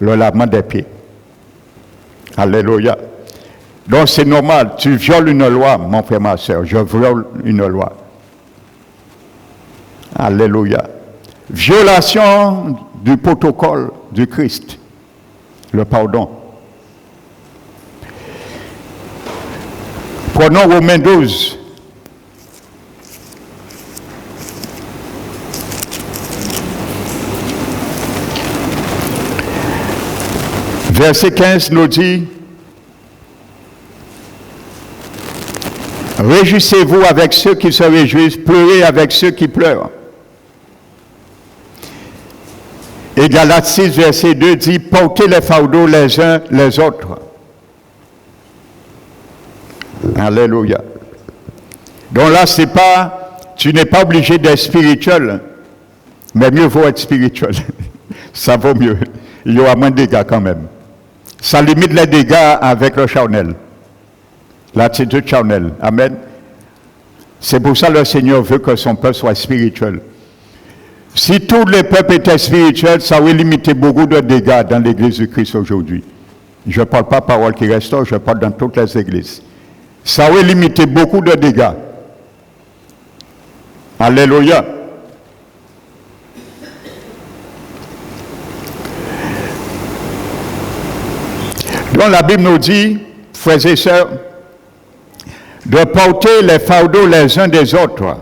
Le lavement des pieds. Alléluia. Donc c'est normal, tu violes une loi, mon frère, ma soeur, je viole une loi. Alléluia. Violation du protocole du Christ, le pardon. Prenons Romains 12. Verset 15 nous dit, réjouissez-vous avec ceux qui se réjouissent, pleurez avec ceux qui pleurent. Et Galates 6, verset 2 dit, portez les fardeaux les uns les autres. Alléluia. Donc là, c'est pas, tu n'es pas obligé d'être spirituel, mais mieux vaut être spirituel. Ça vaut mieux. Il y aura moins de dégâts quand même. Ça limite les dégâts avec le charnel. L'attitude charnelle. Amen. C'est pour ça que le Seigneur veut que son peuple soit spirituel. Si tous les peuples étaient spirituels, ça aurait limité beaucoup de dégâts dans l'église du Christ aujourd'hui. Je ne parle pas parole qui restaure, je parle dans toutes les églises. Ça aurait limité beaucoup de dégâts. Alléluia. Donc la Bible nous dit, frères et sœurs, de porter les fardeaux les uns des autres.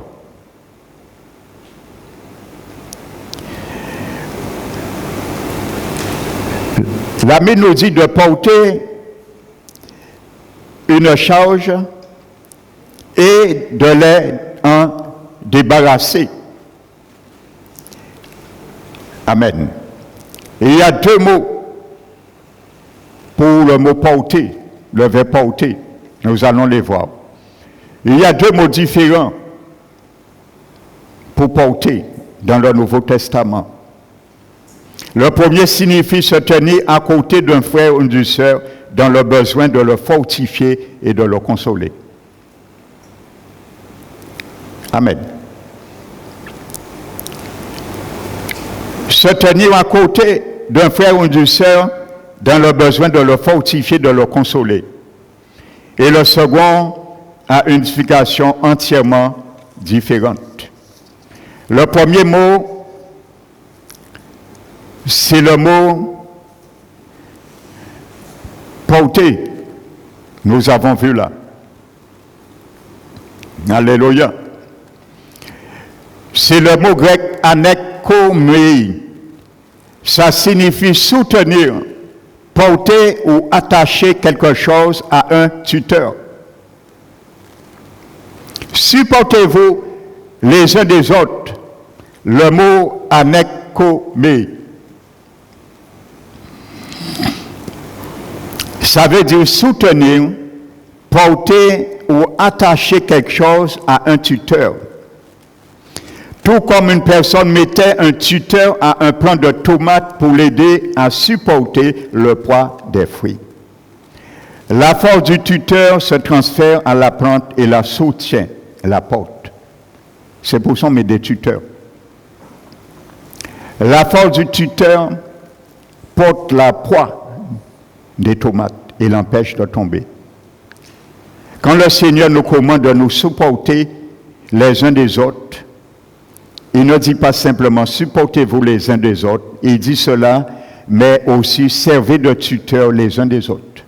La Bible nous dit de porter une charge et de les en débarrasser. Amen. Et il y a deux mots pour le mot porter, le verbe porter. Nous allons les voir. Il y a deux mots différents pour porter dans le Nouveau Testament. Le premier signifie se tenir à côté d'un frère ou d'une sœur dans le besoin de le fortifier et de le consoler. Amen. Se tenir à côté d'un frère ou d'une sœur dans le besoin de le fortifier, de le consoler. Et le second a une signification entièrement différente. Le premier mot, c'est le mot porter. Nous avons vu là. Alléluia. C'est le mot grec anekomei. Ça signifie soutenir, porter ou attacher quelque chose à un tuteur. Supportez-vous les uns des autres. Le mot anekomei. Ça veut dire soutenir, porter ou attacher quelque chose à un tuteur. Tout comme une personne mettait un tuteur à un plant de tomates pour l'aider à supporter le poids des fruits. La force du tuteur se transfère à la plante et la soutient, la porte. C'est pour ça qu'on met des tuteurs. La force du tuteur porte la poids des tomates et l'empêche de tomber. Quand le Seigneur nous commande de nous supporter les uns des autres, il ne dit pas simplement supportez-vous les uns des autres, il dit cela, mais aussi servez de tuteur les uns des autres.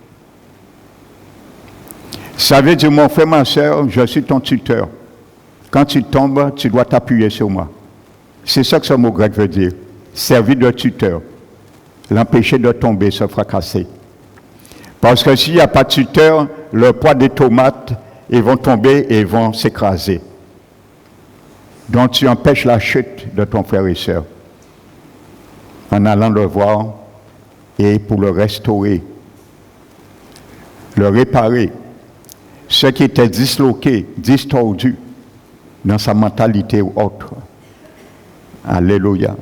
Ça veut dire, mon frère, ma soeur, je suis ton tuteur. Quand tu tombes, tu dois t'appuyer sur moi. C'est ça que ce mot grec veut dire. Servir de tuteur. L'empêcher de tomber, se fracasser. Parce que s'il n'y a pas de tuteur, le poids des tomates, ils vont tomber et ils vont s'écraser. Donc tu empêches la chute de ton frère et sœur en allant le voir et pour le restaurer, le réparer. Ce qui était disloqué, distordu dans sa mentalité ou autre. Alléluia.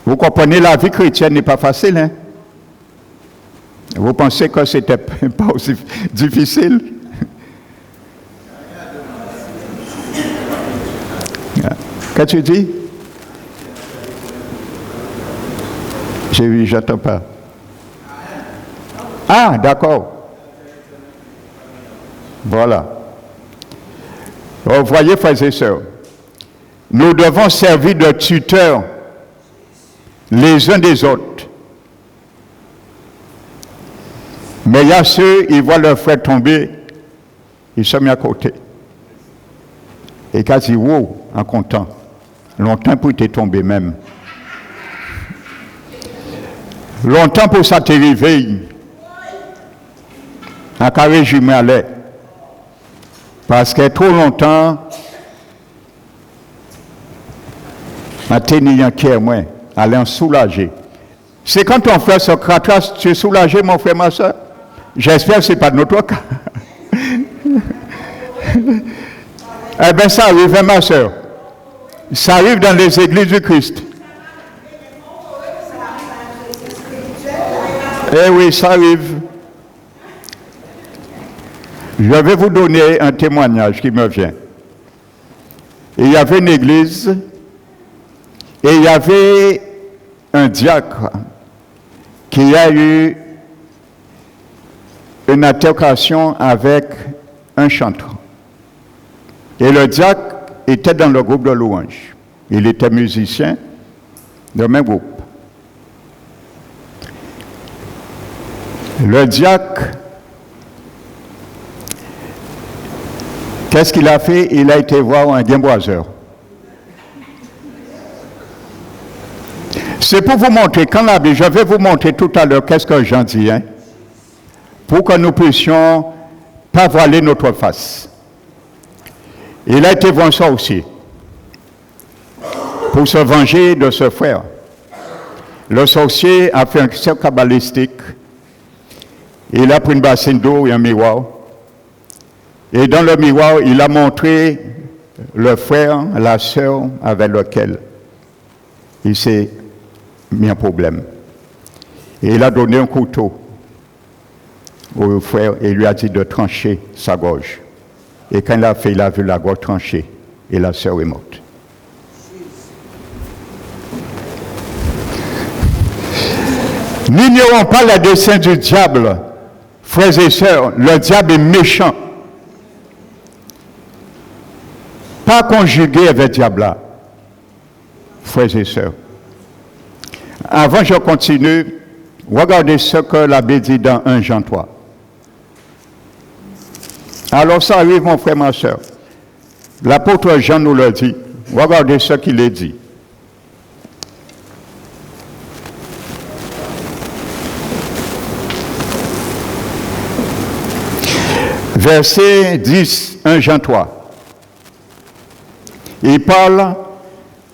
Vous comprenez, la vie chrétienne n'est pas facile, hein? Vous pensez que c'était pas aussi difficile? Qu'est-ce que tu dis? J'attends pas. Ah, d'accord. Voilà. Vous voyez, frères et sœurs, nous devons servir de tuteurs les uns des autres. Mais il y a ceux, ils voient leur frère tomber, ils sont mis à côté. Et quand ils disent, wow, en content, longtemps pour te tomber même. Longtemps pour ça te réveiller. En carré, je m'allais. Parce que trop longtemps, ma tenue en cœur, moi, aller en soulager. C'est quand ton frère se cratrasse, tu es soulagé, mon frère, ma soeur. J'espère que ce n'est pas de notre cas. Eh bien, ça arrive, hein, ma soeur. Ça arrive dans les églises du Christ. Eh oui, ça arrive. Je vais vous donner un témoignage qui me vient. Il y avait une église et il y avait un diacre qui a eu une altercation avec un chanteur. Et le diacre était dans le groupe de louange. Il était musicien dans le même groupe. Le diacre, qu'est-ce qu'il a fait? Il a été voir un gamboiseur. C'est pour vous montrer, quand la Bible, je vais vous montrer tout à l'heure qu'est-ce que Jean dit, hein, pour que nous puissions pas voiler notre face. Il a été voir un sorcier pour se venger de ce frère. Le sorcier a fait un cercle cabalistique. Il a pris une bassine d'eau et un miroir. Et dans le miroir, il a montré le frère, la sœur avec lequel il s'est mis en problème. Et il a donné un couteau au frère et lui a dit de trancher sa gorge. Et quand il a fait, il a vu la gorge tranchée et la sœur est morte. N'ignorons pas le dessein du diable, frères et sœurs. Le diable est méchant. Pas conjugué avec le diable là, frères et sœurs. Avant je continue, regardez ce que la Bible dit dans 1 Jean 3. Alors ça arrive, mon frère, ma soeur. L'apôtre Jean nous le dit. Regardez ce qu'il est dit. Verset 10, 1 Jean 3. Il parle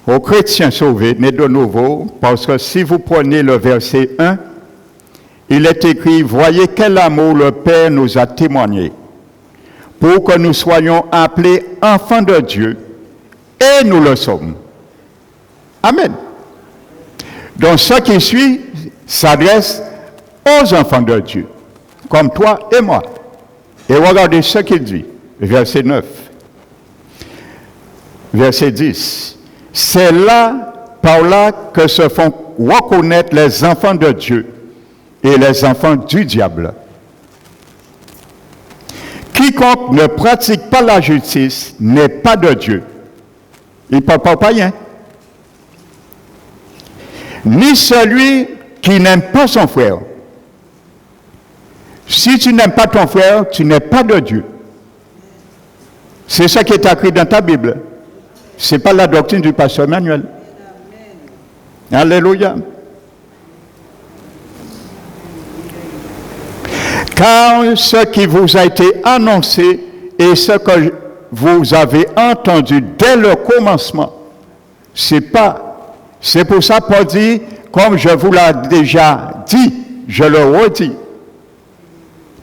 aux chrétiens sauvés, nés de nouveau, parce que si vous prenez le verset 1, il est écrit, « Voyez quel amour le Père nous a témoigné, pour que nous soyons appelés enfants de Dieu, et nous le sommes. » Amen. Donc ce qui suit s'adresse aux enfants de Dieu, comme toi et moi. Et regardez ce qu'il dit, verset 9. Verset 10. C'est là, par là, que se font reconnaître les enfants de Dieu et les enfants du diable. Quiconque ne pratique pas la justice n'est pas de Dieu. Il ne parle pas au païen. Ni celui qui n'aime pas son frère. Si tu n'aimes pas ton frère, tu n'es pas de Dieu. C'est ça qui est écrit dans ta Bible. Ce n'est pas la doctrine du pasteur Emmanuel. Alléluia. Car ce qui vous a été annoncé et ce que vous avez entendu dès le commencement, c'est pour ça Paul dit, comme je vous l'ai déjà dit, je le redis.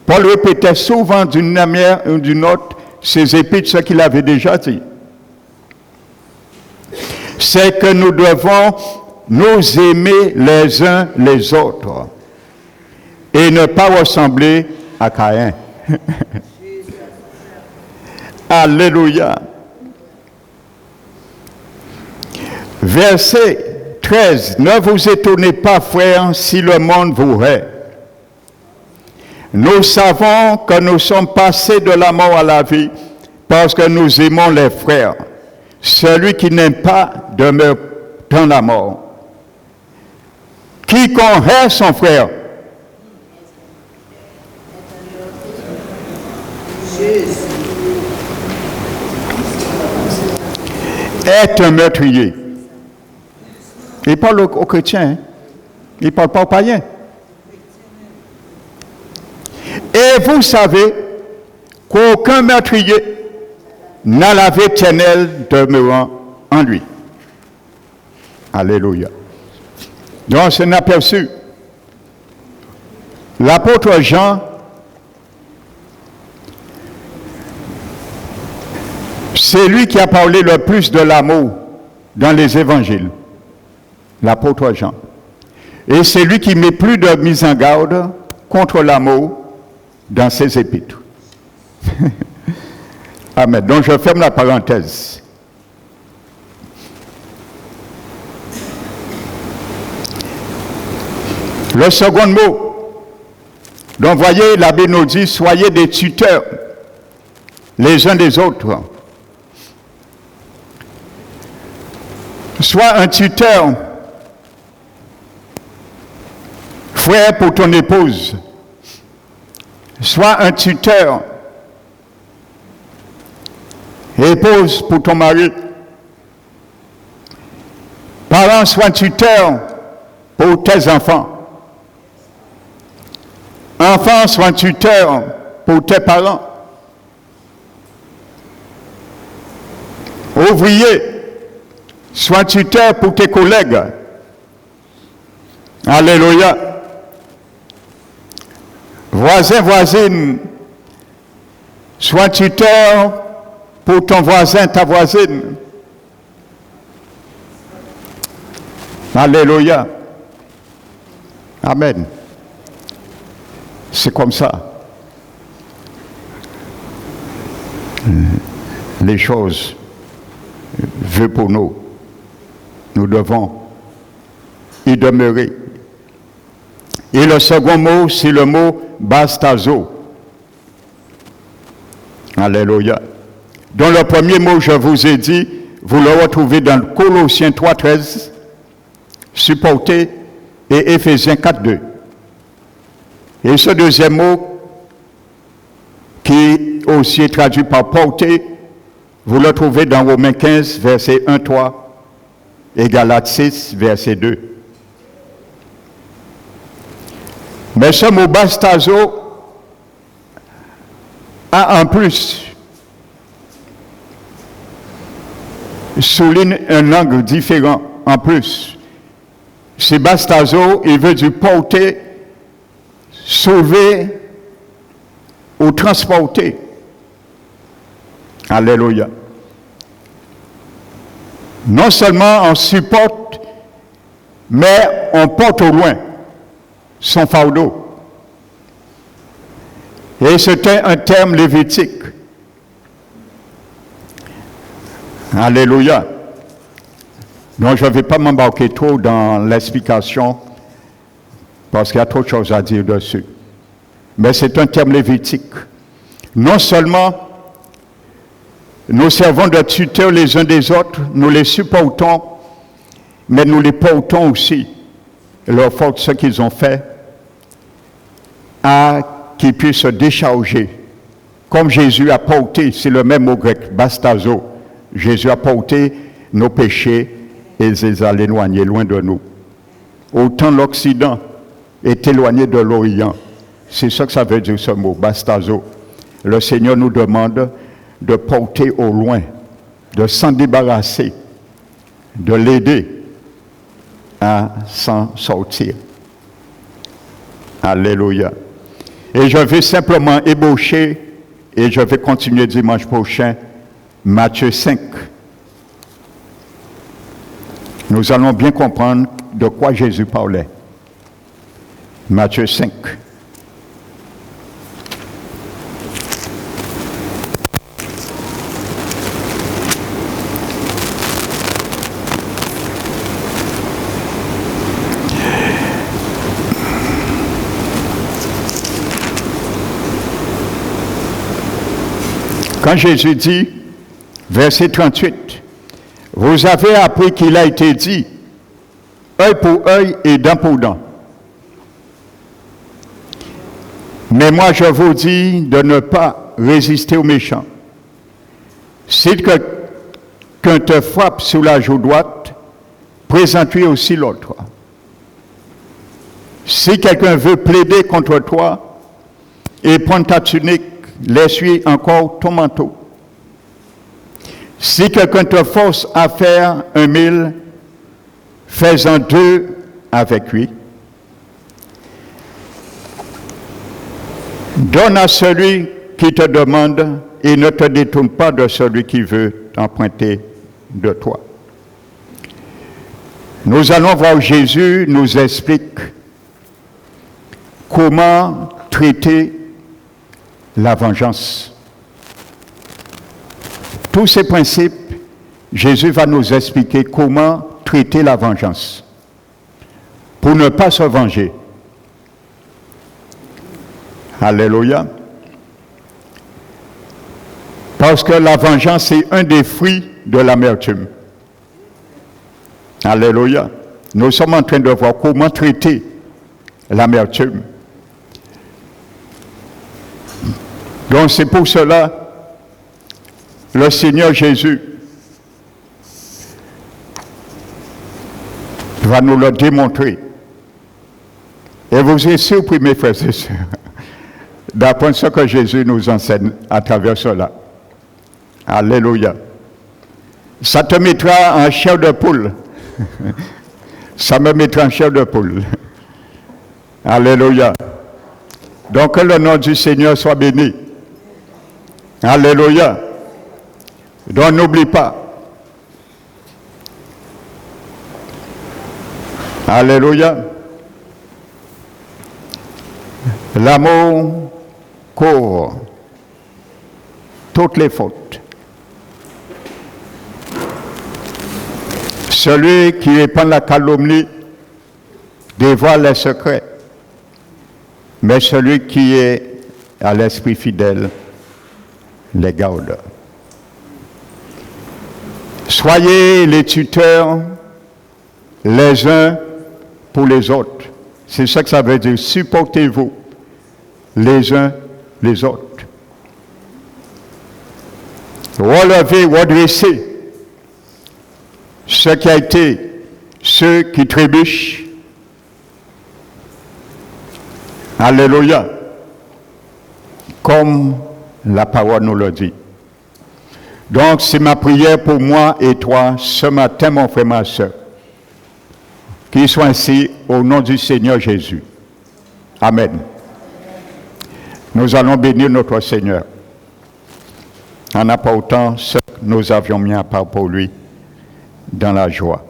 Paul répétait souvent d'une manière ou d'une autre ses épîtres, ce qu'il avait déjà dit. C'est que nous devons nous aimer les uns les autres et ne pas ressembler à Caïn. Alléluia. Verset 13. Ne vous étonnez pas, frères, si le monde vous hait. Nous savons que nous sommes passés de la mort à la vie parce que nous aimons les frères. Celui qui n'aime pas demeure dans la mort. Quiconque hait son frère est un meurtrier. Il parle aux chrétiens, hein? Il ne parle pas aux païens. Et vous savez qu'aucun meurtrier n'a la vie éternelle demeurant en lui. Alléluia. Donc c'est un aperçu. L'apôtre Jean, c'est lui qui a parlé le plus de l'amour dans les évangiles. L'apôtre Jean. Et c'est lui qui met plus de mise en garde contre l'amour dans ses épîtres. Amen. Donc je ferme la parenthèse. Le second mot. Donc voyez, la Bible nous dit, soyez des tuteurs les uns des autres. Sois un tuteur, frère pour ton épouse. Sois un tuteur, épouse pour ton mari. Parents, sois un tuteur pour tes enfants. Enfants, sois un tuteur pour tes parents. Ouvrier, sois un tuteur pour tes collègues. Alléluia. Voisin, voisine, sois un tuteur pour ton voisin, ta voisine. Alléluia. Amen. C'est comme ça. Les choses veulent pour nous. Nous devons y demeurer. Et le second mot, c'est le mot bastazo. Alléluia. Dans le premier mot, je vous ai dit, vous le retrouvez dans Colossiens 3,13, supporté, et Éphésiens 4,2. Et ce deuxième mot, qui aussi est traduit par porter, vous le trouvez dans Romains 15, verset 1-3, et Galates 6, verset 2. Mais ce mot bastazo a en plus souligne un angle différent en plus. C'est bastazo, il veut du porter, sauver ou transporter. Alléluia. Non seulement on supporte, mais on porte au loin son fardeau. Et c'était un terme lévitique. Alléluia. Donc je ne vais pas m'embarquer trop dans l'explication parce qu'il y a trop de choses à dire dessus. Mais c'est un terme lévitique. Non seulement nous servons de tuteurs les uns des autres, nous les supportons, mais nous les portons aussi, leur faute, ce qu'ils ont fait, à qu'ils puissent se décharger. Comme Jésus a porté, c'est le même mot grec, bastazo. Jésus a porté nos péchés et les a éloignés loin de nous. Autant l'Occident est éloigné de l'Orient. C'est ça que ça veut dire ce mot, bastazo. Le Seigneur nous demande de porter au loin, de s'en débarrasser, de l'aider à s'en sortir. Alléluia. Et je vais simplement ébaucher, et je vais continuer dimanche prochain, Matthieu 5. Nous allons bien comprendre de quoi Jésus parlait. Matthieu 5. Quand Jésus dit, verset 38, « Vous avez appris qu'il a été dit, œil pour œil et dent pour dent. Mais moi, je vous dis de ne pas résister aux méchants. Si quelqu'un te frappe sur la joue droite, présente-lui aussi l'autre. Si quelqu'un veut plaider contre toi et prendre ta tunique, laisse-lui encore ton manteau. Si quelqu'un te force à faire 1 mille, fais-en 2 avec lui. Donne à celui qui te demande et ne te détourne pas de celui qui veut t'emprunter de toi. » Nous allons voir Jésus nous explique comment traiter la vengeance. Tous ces principes, Jésus va nous expliquer comment traiter la vengeance pour ne pas se venger. Alléluia. Parce que la vengeance est un des fruits de l'amertume. Alléluia. Nous sommes en train de voir comment traiter l'amertume. Donc c'est pour cela le Seigneur Jésus va nous le démontrer. Et vous êtes surpris, mes frères et sœurs, d'apprendre ce que Jésus nous enseigne à travers cela. Alléluia. Ça te mettra en chair de poule. Ça me mettra en chair de poule. Alléluia. Donc que le nom du Seigneur soit béni. Alléluia. Donc n'oublie pas. Alléluia. L'amour couvre toutes les fautes. Celui qui répand la calomnie dévoile les secrets, mais celui qui est à l'esprit fidèle les garde. Soyez les tuteurs les uns pour les autres. C'est ça que ça veut dire. Supportez-vous les uns les autres. Relevez, redressez ce qui a été ceux qui trébuchent. Alléluia. Comme la parole nous le dit. Donc, c'est ma prière pour moi et toi ce matin, mon frère, ma soeur. Qu'il soit ainsi au nom du Seigneur Jésus. Amen. Nous allons bénir notre Seigneur en apportant ce que nous avions mis à part pour lui dans la joie.